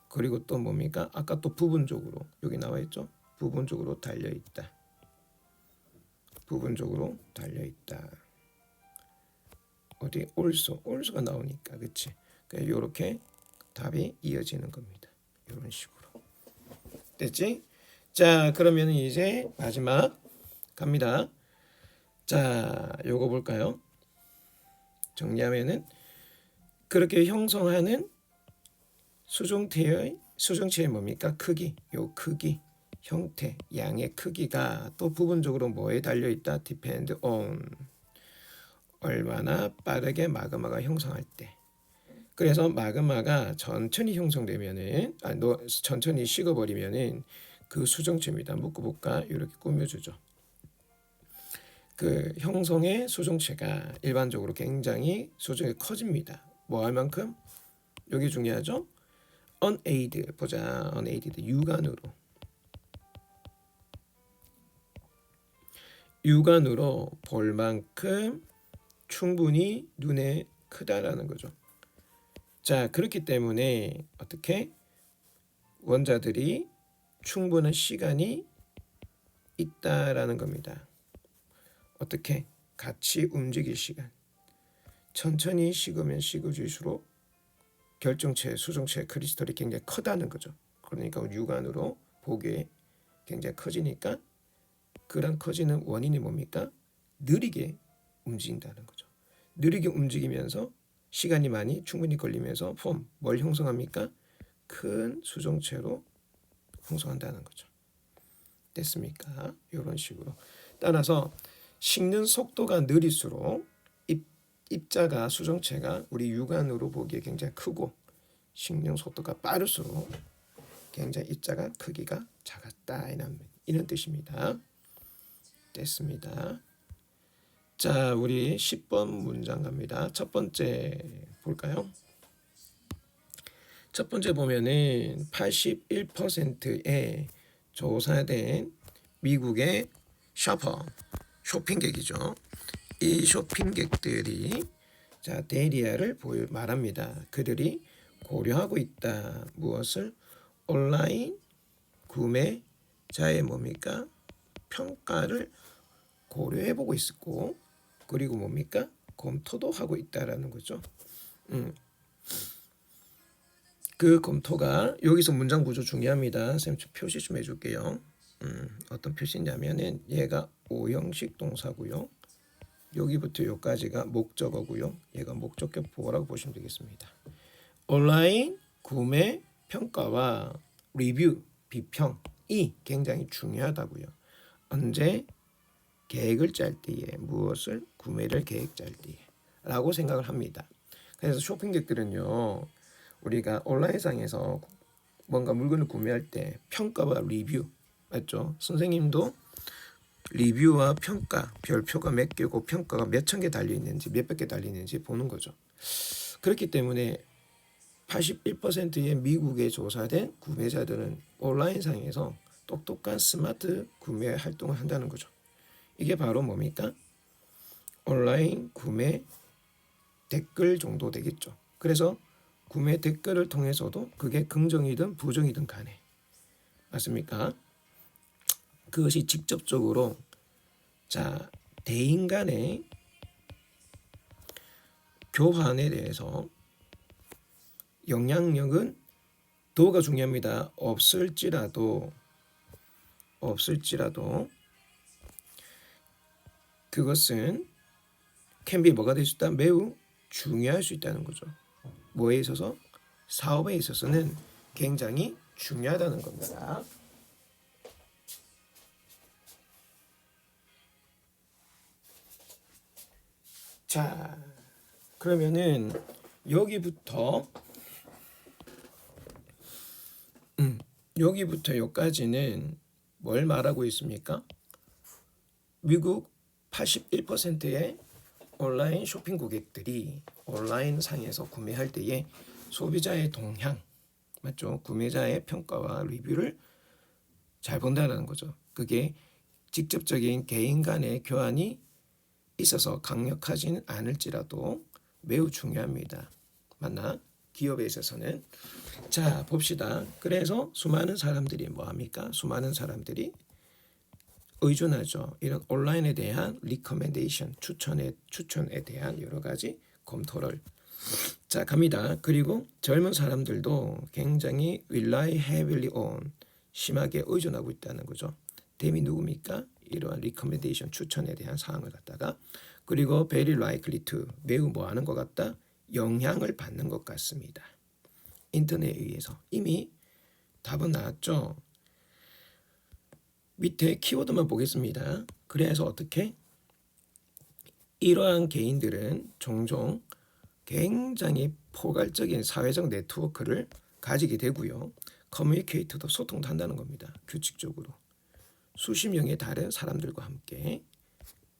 그리고 또 뭡니까? 아까 또 부분적으로 여기 나와 있죠? 부분적으로 달려 있다. 부분적으로 달려 있다. 어디 올소가 나오니까 그렇지? 그러니까 이렇게 답이 이어지는 겁니다. 이런 식으로 됐지? 자 그러면 이제 마지막 갑니다. 자 요거 볼까요? 정리하면은 그렇게 형성하는 수정체의 뭡니까? 크기. 요 크기, 형태, 양의 크기가 또 부분적으로 뭐에 달려 있다? depend on 얼마나 빠르게 마그마가 형성할 때. 그래서 마그마가 천천히 형성되면은 천천히 식어버리면은 그 수정체입니다. 묶어볼까? 이렇게 꾸며주죠. 그 형성의 수정체가 일반적으로 굉장히 수정이 커집니다. 뭐 할 만큼? 여기 중요하죠? unaided 보자. unaided 육안으로 볼 만큼 충분히 눈에 크다라는 거죠. 자 그렇기 때문에 어떻게 원자들이 충분한 시간이 있다라는 겁니다. 어떻게 같이 움직일 시간. 천천히 식으면 식어질수록 결정체, 수정체 크리스탈이 굉장히 크다는 거죠. 그러니까 육안으로 보기에 굉장히 커지니까 그런 커지는 원인이 뭡니까? 느리게 움직인다는 거죠. 느리게 움직이면서 시간이 많이 충분히 걸리면서 뭘 형성합니까? 큰 수정체로 형성한다는 거죠. 됐습니까? 이런 식으로. 따라서 식는 속도가 느릴수록 입자가 수정체가 우리 육안으로 보기에 굉장히 크고 식는 속도가 빠를수록 굉장히 입자가 크기가 작았다 이런 뜻입니다. 됐습니다. 자 우리 10번 문장 갑니다. 첫 번째 볼까요? 첫 번째 보면은 81%의 조사된 미국의 쇼핑객이죠. 이 쇼핑객들이 자 데리아를 말합니다. 그들이 고려하고 있다. 무엇을? 온라인 구매자의 뭡니까? 평가를 고려해보고 있었고, 그리고 뭡니까? 검토도 하고 있다라는 거죠. 그 검토가 여기서 문장 구조 중요합니다. 쌤 표시 좀 해줄게요. 어떤 표시냐면은 얘가 오형식 동사고요. 여기부터 여기까지가 목적어고요. 얘가 목적격 보호라고 보시면 되겠습니다. 온라인 구매 평가와 리뷰 비평이 굉장히 중요하다고요. 언제? 계획을 짤 때에, 무엇을? 구매를 계획 짤 때에 라고 생각을 합니다. 그래서 쇼핑객들은요, 우리가 온라인상에서 뭔가 물건을 구매할 때 평가와 리뷰, 맞죠? 선생님도 리뷰와 평가, 별표가 몇 개고 평가가 몇 천 개 달려 있는지, 몇백 개 달려 있는지 보는 거죠. 그렇기 때문에 81%의 미국에 조사된 구매자들은 온라인상에서 똑똑한 스마트 구매 활동을 한다는 거죠. 이게 바로 뭡니까? 온라인 구매 댓글 정도 되겠죠. 그래서 구매 댓글을 통해서도 그게 긍정이든 부정이든 간에, 맞습니까? 그것이 직접적으로 대인 간의 교환에 대해서 영향력은 도가 중요합니다. 없을지라도 그것은 can be 뭐가 될 수 있다? 매우 중요할 수 있다는 거죠. 뭐에 있어서? 사업에 있어서는 굉장히 중요하다는 겁니다. 자, 그러면은 여기부터 여기까지는 뭘 말하고 있습니까? 미국 81%의 온라인 쇼핑 고객들이 온라인 상에서 구매할 때에 소비자의 동향, 맞죠? 구매자의 평가와 리뷰를 잘 본다는 거죠. 그게 직접적인 개인 간의 교환이 있어서 강력하지는 않을지라도 매우 중요합니다. 맞나? 기업에 있어서는. 자, 봅시다. 그래서 수많은 사람들이 뭐합니까? 수많은 사람들이 의존하죠. 이런 온라인에 대한 리커멘데이션, 추천에 대한 여러 가지 검토를. 자, 갑니다. 그리고 젊은 사람들도 굉장히 rely heavily on, 심하게 의존하고 있다는 거죠. 댐이 누굽니까? 이러한 리커멘데이션, 추천에 대한 사항을 갖다가. 그리고 very likely to, 매우 뭐하는 것 같다? 영향을 받는 것 같습니다. 인터넷에 의해서. 이미 답은 나왔죠. 밑에 키워드만 보겠습니다. 그래서 어떻게? 이러한 개인들은 종종 굉장히 포괄적인 사회적 네트워크를 가지게 되고요. 커뮤니케이터도 소통도 한다는 겁니다. 규칙적으로. 수십 명의 다른 사람들과 함께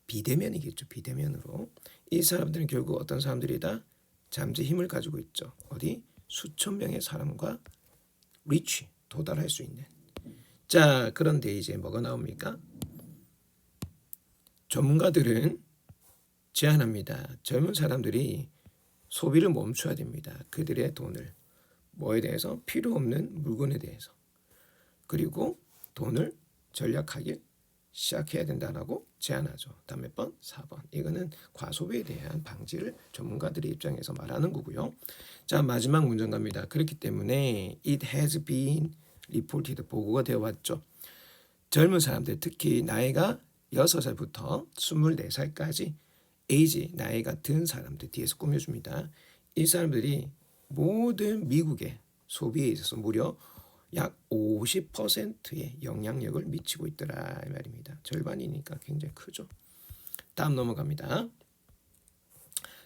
비대면이겠죠. 비대면으로. 이 사람들은 결국 어떤 사람들이다? 잠재 힘을 가지고 있죠. 어디? 수천 명의 사람과 리치, 도달할 수 있는. 자, 그런데 이제 뭐가 나옵니까? 전문가들은 제안합니다. 젊은 사람들이 소비를 멈춰야 됩니다. 그들의 돈을. 뭐에 대해서? 필요 없는 물건에 대해서. 그리고 돈을 절약하길 시작해야 된다라고 제안하죠. 다음 몇 번? 4번. 이거는 과소비에 대한 방지를 전문가들의 입장에서 말하는 거고요. 자, 마지막 문장 갑니다. 그렇기 때문에 it has been reported, 보고가 되어 왔죠. 젊은 사람들, 특히 나이가 6살부터 24살까지 에이지, 나이가 든 사람들 뒤에서 꾸며줍니다. 이 사람들이 모든 미국의 소비에 있어서 무려 약 50%의 영향력을 미치고 있더라 이 말입니다. 절반이니까 굉장히 크죠. 다음 넘어갑니다.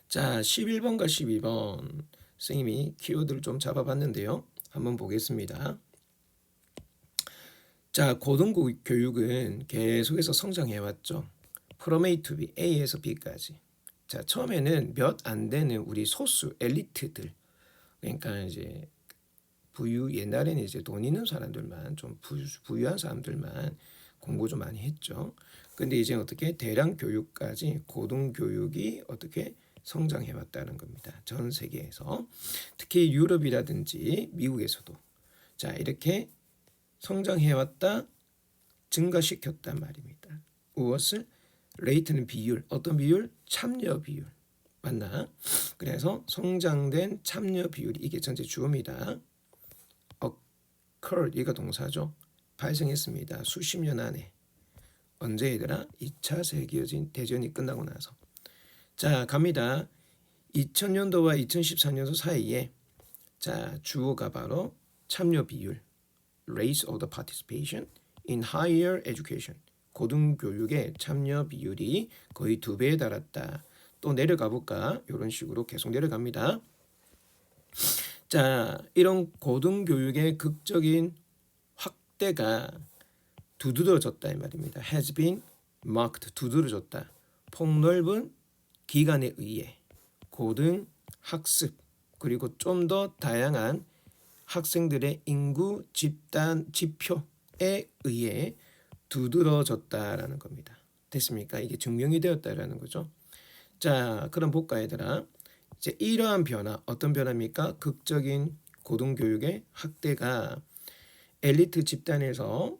자, 11번과 12번 선생님이 키워드를 좀 잡아봤는데요. 한번 보겠습니다. 자, 고등교육은 계속해서 성장해왔죠. From A to B, A에서 B까지. 자, 처음에는 몇 안 되는 우리 소수 엘리트들, 그러니까 이제 옛날에는 이제 돈 있는 사람들만, 좀 부유한 사람들만 공부 좀 많이 했죠. 근데 이제 어떻게 대량 교육까지 고등교육이 어떻게 성장해 왔다는 겁니다. 전 세계에서. 특히 유럽이라든지 미국에서도. 자, 이렇게 성장해 왔다, 증가시켰단 말입니다. 무엇을? 레이트는 비율. 어떤 비율? 참여 비율. 맞나? 그래서 성장된 참여 비율이 이게 전체 주어입니다. occurred 이거 동사죠. 발생했습니다. 수십 년 안에. 언제 얘들아? 2차 세계대전이 끝나고 나서. 자, 갑니다. 2000년도와 2014년도 사이에 자, 주어가 바로 참여 비율, rate of the participation in higher education. 고등교육의 참여 비율이 거의 2배에 달했다. 또 내려가 볼까? 이런 식으로 계속 내려갑니다. 자, 이런 고등교육의 극적인 확대가 두드러졌다 이 말입니다. has been marked 두드러졌다. 폭넓은 기관에 의해 고등 학습 그리고 좀 더 다양한 학생들의 인구 집단 지표에 의해 두드러졌다라는 겁니다. 됐습니까? 이게 증명이 되었다라는 거죠. 자, 그럼 볼까 얘들아. 이제 이러한 변화, 어떤 변화입니까? 극적인 고등교육의 확대가 엘리트 집단에서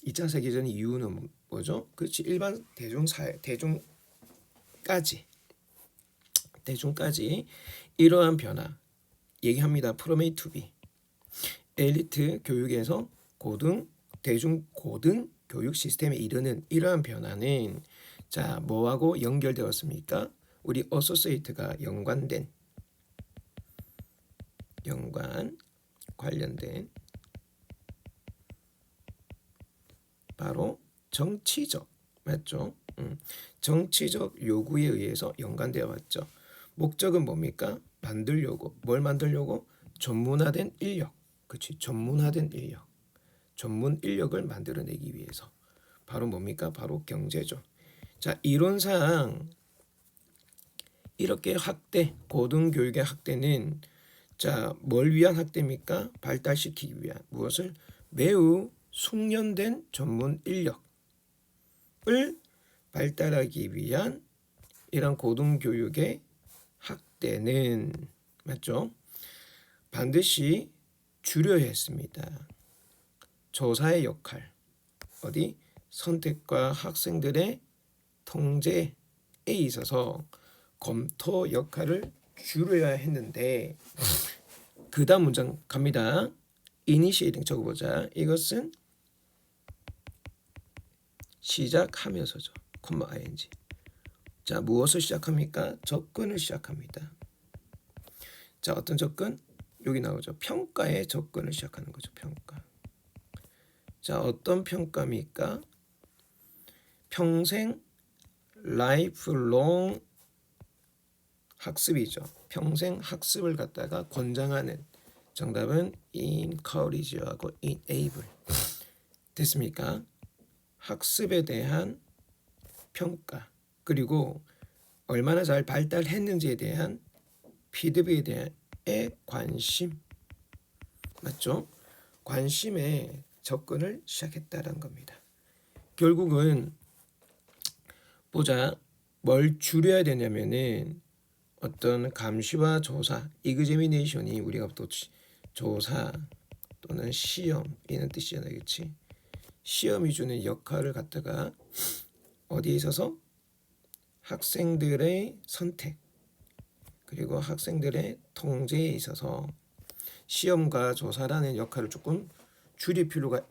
2차 세계전 이후는 뭐죠? 그렇지, 일반 대중까지 이러한 변화 얘기합니다. from A to B. 엘리트 교육에서 고등 교육 시스템에 이르는 이러한 변화는 자, 뭐하고 연결되었습니까? 우리 어소시에이트가 관련된 바로 정치적, 맞죠? 정치적 요구에 의해서 연관되어 왔죠. 목적은 뭡니까? 뭘 만들려고? 전문화된 인력. 그렇지, 전문화된 인력. 전문 인력을 만들어내기 위해서. 바로 뭡니까? 바로 경제죠. 자, 이론상 이렇게 고등교육의 확대는 자, 뭘 위한 확대입니까? 발달시키기 위한 무엇을? 매우 숙련된 전문 인력을 발달하기 위한 이런 고등교육의 확대는 맞죠? 반드시 줄여야 했습니다. 조사의 역할, 어디? 선택과 학생들의 통제에 있어서 검토 역할을 줄여야 했는데 그 다음 문장 갑니다. initiating 적어보자. 이것은 시작하면서죠. ing. 자, 무엇을 시작합니까? 접근을 시작합니다. 자, 어떤 접근? 여기 나오죠. 평가의 접근을 시작하는 거죠. 평가. 자, 어떤 평가입니까? 평생 lifelong 학습이죠. 평생 학습을 갖다가 권장하는 정답은 encourage하고 enable. 됐습니까? 학습에 대한 평가 그리고 얼마나 잘 발달했는지에 대한 피드백에 대한 관심 맞죠? 관심에 접근을 시작했다는 겁니다. 결국은 보자 뭘 줄여야 되냐면은 어떤 감시와 조사, examination이 우리가 또 조사 또는 시험 이런 뜻이잖아요, 그렇지? 시험이 주는 역할을 갖다가 어디에 있어서 학생들의 선택 그리고 학생들의 통제에 있어서 시험과 조사라는 역할을 조금 줄일 필요가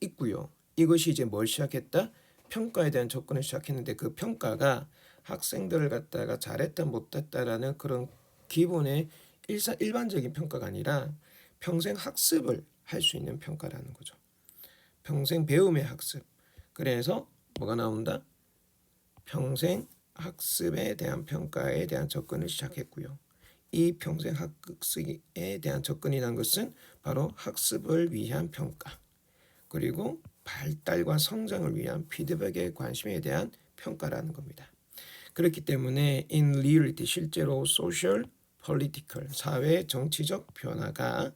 있고요. 이것이 이제 뭘 시작했다? 평가에 대한 접근을 시작했는데 그 평가가 학생들을 갖다가 잘했다 못했다라는 그런 기본의 일반적인 평가가 아니라 평생 학습을 할 수 있는 평가라는 거죠. 평생 배움의 학습. 그래서 뭐가 나온다? 평생 학습에 대한 평가에 대한 접근을 시작했고요. 이 평생 학습에 대한 접근이라는 것은 바로 학습을 위한 평가 그리고 발달과 성장을 위한 피드백의 관심에 대한 평가라는 겁니다. 그렇기 때문에 in reality 실제로 social, political 사회 정치적 변화가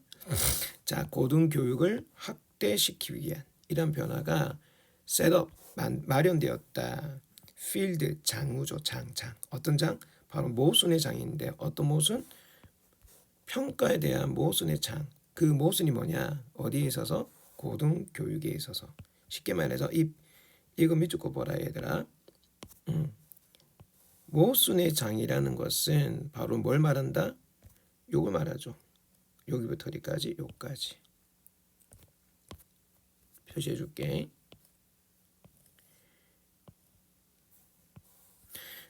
자 고등교육을 확대시키기 위한 이런 변화가 셋업 마련되었다. 필드 장우죠. 장 어떤 장? 바로 모순의 장인데 어떤 모순? 평가에 대한 모순의 장. 그 모순이 뭐냐? 어디에 있어서? 고등교육에 있어서. 쉽게 말해서 이거 밑줄 거 보라 얘들아. 모순의 장이라는 것은 바로 뭘 말한다? 요걸 말하죠. 여기부터 어디까지? 요까지 표시해 줄게.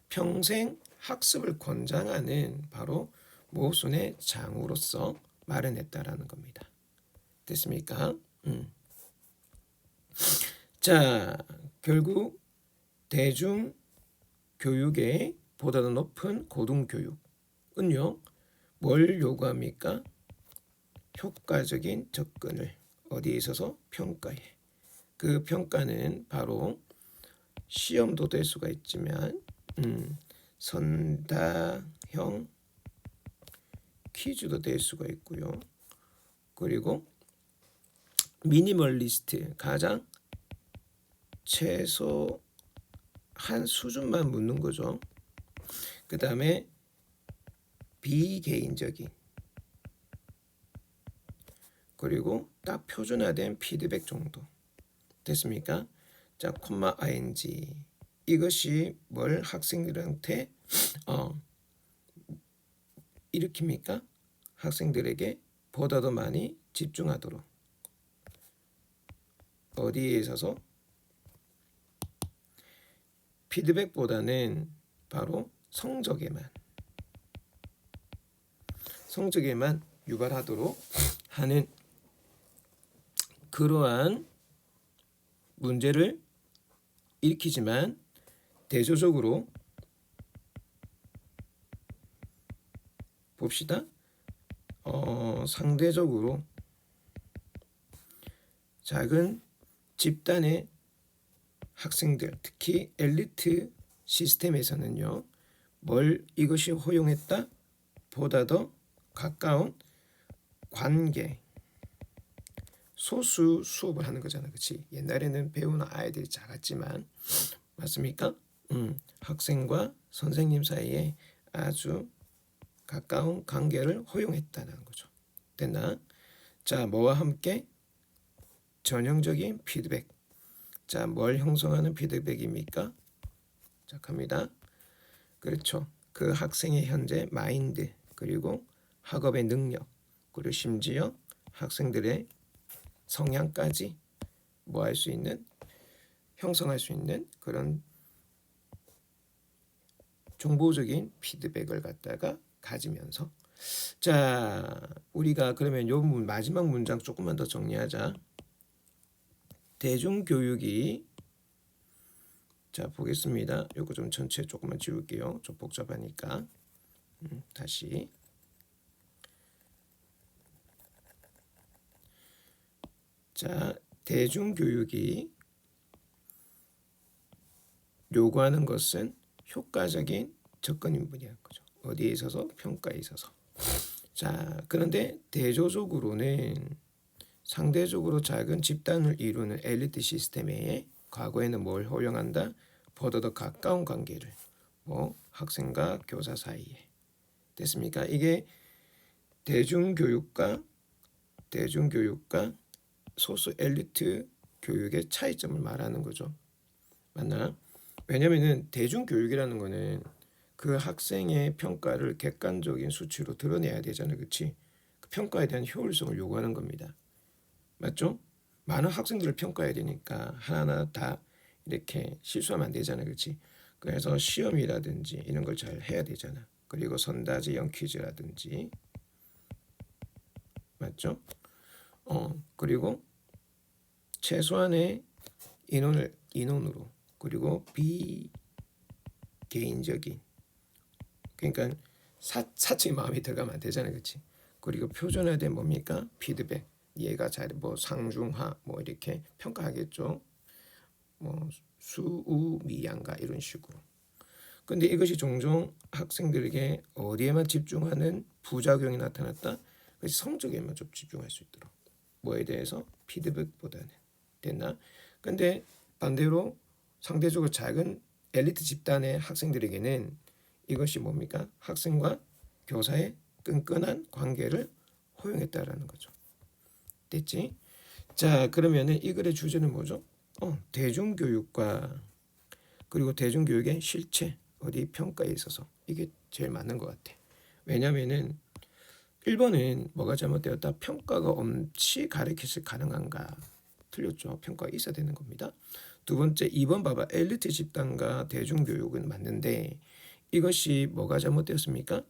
평생 학습을 권장하는 바로 모순의 장으로서 마련했다라는 겁니다. 됐습니까? 자, 결국 대중교육의 보다 더 높은 고등교육은요, 뭘 요구합니까? 효과적인 접근을 어디에 있어서? 평가에. 그 평가는 바로 시험도 될 수가 있지만 선다형 퀴즈도 될 수가 있고요. 그리고 미니멀리스트, 가장 최소한 수준만 묻는 거죠. 그 다음에 비개인적인, 그리고 딱 표준화된 피드백 정도. 됐습니까? 자, 콤마 ing, 이것이 뭘 학생들한테 일으킵니까? 학생들에게 보다 더 많이 집중하도록. 어디에 있어서? 피드백보다는 바로 성적에만 유발하도록 하는 그러한 문제를 일으키지만, 대조적으로 봅시다. 상대적으로 작은 집단의 학생들, 특히 엘리트 시스템에서는요, 뭘 이것이 허용했다? 보다 더 가까운 관계, 소수 수업을 하는 거잖아, 그렇지? 옛날에는 배우는 아이들이 작았지만, 맞습니까? 학생과 선생님 사이에 아주 가까운 관계를 허용했다는 거죠. 됐나? 자, 뭐와 함께? 전형적인 피드백. 자, 뭘 형성하는 피드백입니까? 자, 갑니다. 그렇죠. 그 학생의 현재 마인드, 그리고 학업의 능력, 그리고 심지어 학생들의 성향까지 뭐 할 수 있는, 형성할 수 있는 그런 정보적인 피드백을 갖다가 가지면서, 자, 우리가 그러면 요 마지막 문장 조금만 더 정리하자. 대중교육이, 자 보겠습니다. 요거 좀 전체 조금만 지울게요. 좀 복잡하니까. 다시. 자, 대중교육이 요구하는 것은 효과적인 접근인분이라는 거죠. 어디에 있어서? 평가에 있어서. 자, 그런데 대조적으로는 상대적으로 작은 집단을 이루는 엘리트 시스템에 과거에는 뭘 허용한다? 보다 더 가까운 관계를, 뭐 학생과 교사 사이에. 됐습니까? 이게 대중교육과 소수 엘리트 교육의 차이점을 말하는 거죠. 맞나? 왜냐면은 대중교육이라는 거는 그 학생의 평가를 객관적인 수치로 드러내야 되잖아요. 그렇지? 그 평가에 대한 효율성을 요구하는 겁니다. 맞죠? 많은 학생들을 평가해야 되니까 하나하나 다 이렇게 실수하면 안 되잖아요. 그렇지? 그래서 시험이라든지 이런 걸 잘 해야 되잖아. 그리고 선다지형 퀴즈라든지. 맞죠? 그리고 최소한의 인원으로, 그리고 비개인적인, 그러니까 사측의 마음이 들어가면 안 되잖아요. 그렇지? 그리고 표준화된 뭡니까? 피드백. 얘가 잘 뭐 상중하 뭐 이렇게 평가하겠죠. 뭐 수우미양가 이런 식으로. 근데 이것이 종종 학생들에게 어디에만 집중하는 부작용이 나타났다. 그래서 성적에만 좀 집중할 수 있도록. 뭐에 대해서? 피드백보다는. 됐나? 근데 반대로 상대적으로 작은 엘리트 집단의 학생들에게는 이것이 뭡니까? 학생과 교사의 끈끈한 관계를 허용했다라는 거죠. 됐지? 자, 그러면은 이 글의 주제는 뭐죠? 대중교육과 그리고 대중교육의 실체 어디 평가에 있어서 이게 제일 맞는 것 같아. 왜냐면은 1번은 뭐가 잘못되었다? 평가가 없이 가르칠 가능한가? 틀렸죠. 평가가 있어야 되는 겁니다. 두 번째 2번 봐봐. 엘리트 집단과 대중교육은 맞는데 이것이 뭐가 잘못되었습니까?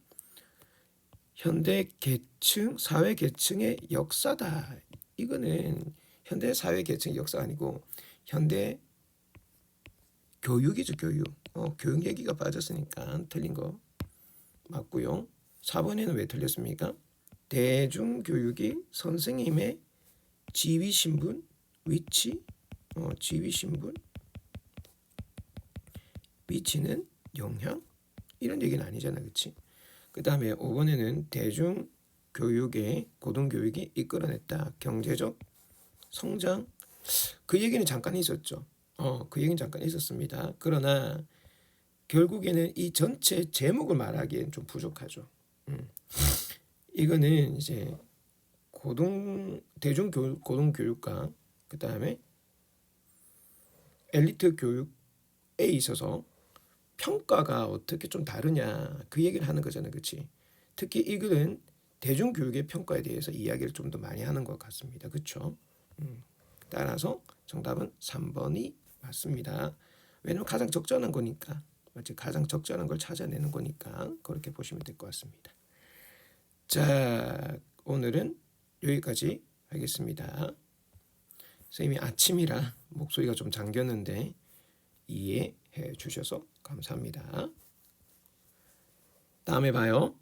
현대 계층, 사회 계층의 역사다. 이거는 현대 사회 계층의 역사가 아니고 현대 교육이죠, 교육. 교육 얘기가 빠졌으니까 틀린 거 맞고요. 4번에는 왜 틀렸습니까? 대중교육이 선생님의 지위 신분, 위치, 지위 신분, 위치는 영향 이런 얘기는 아니잖아, 그렇지? 그 다음에 5번에는 대중교육의 고등교육이 이끌어냈다 경제적 성장 그 얘기는 잠깐 있었죠. 그 얘기는 잠깐 있었습니다. 그러나 결국에는 이 전체 제목을 말하기엔 좀 부족하죠. 이거는 이제 고등교육과 그 다음에 엘리트 교육에 있어서 평가가 어떻게 좀 다르냐 그 얘기를 하는 거잖아요, 그렇지? 특히 이 글은 대중교육의 평가에 대해서 이야기를 좀 더 많이 하는 것 같습니다, 그렇죠? 따라서 정답은 3번이 맞습니다. 왜냐면 가장 적절한 거니까, 맞지? 가장 적절한 걸 찾아내는 거니까 그렇게 보시면 될 것 같습니다. 자, 오늘은 여기까지 하겠습니다. 선생님이 아침이라 목소리가 좀 잠겼는데 이해해 주셔서 감사합니다. 다음에 봐요.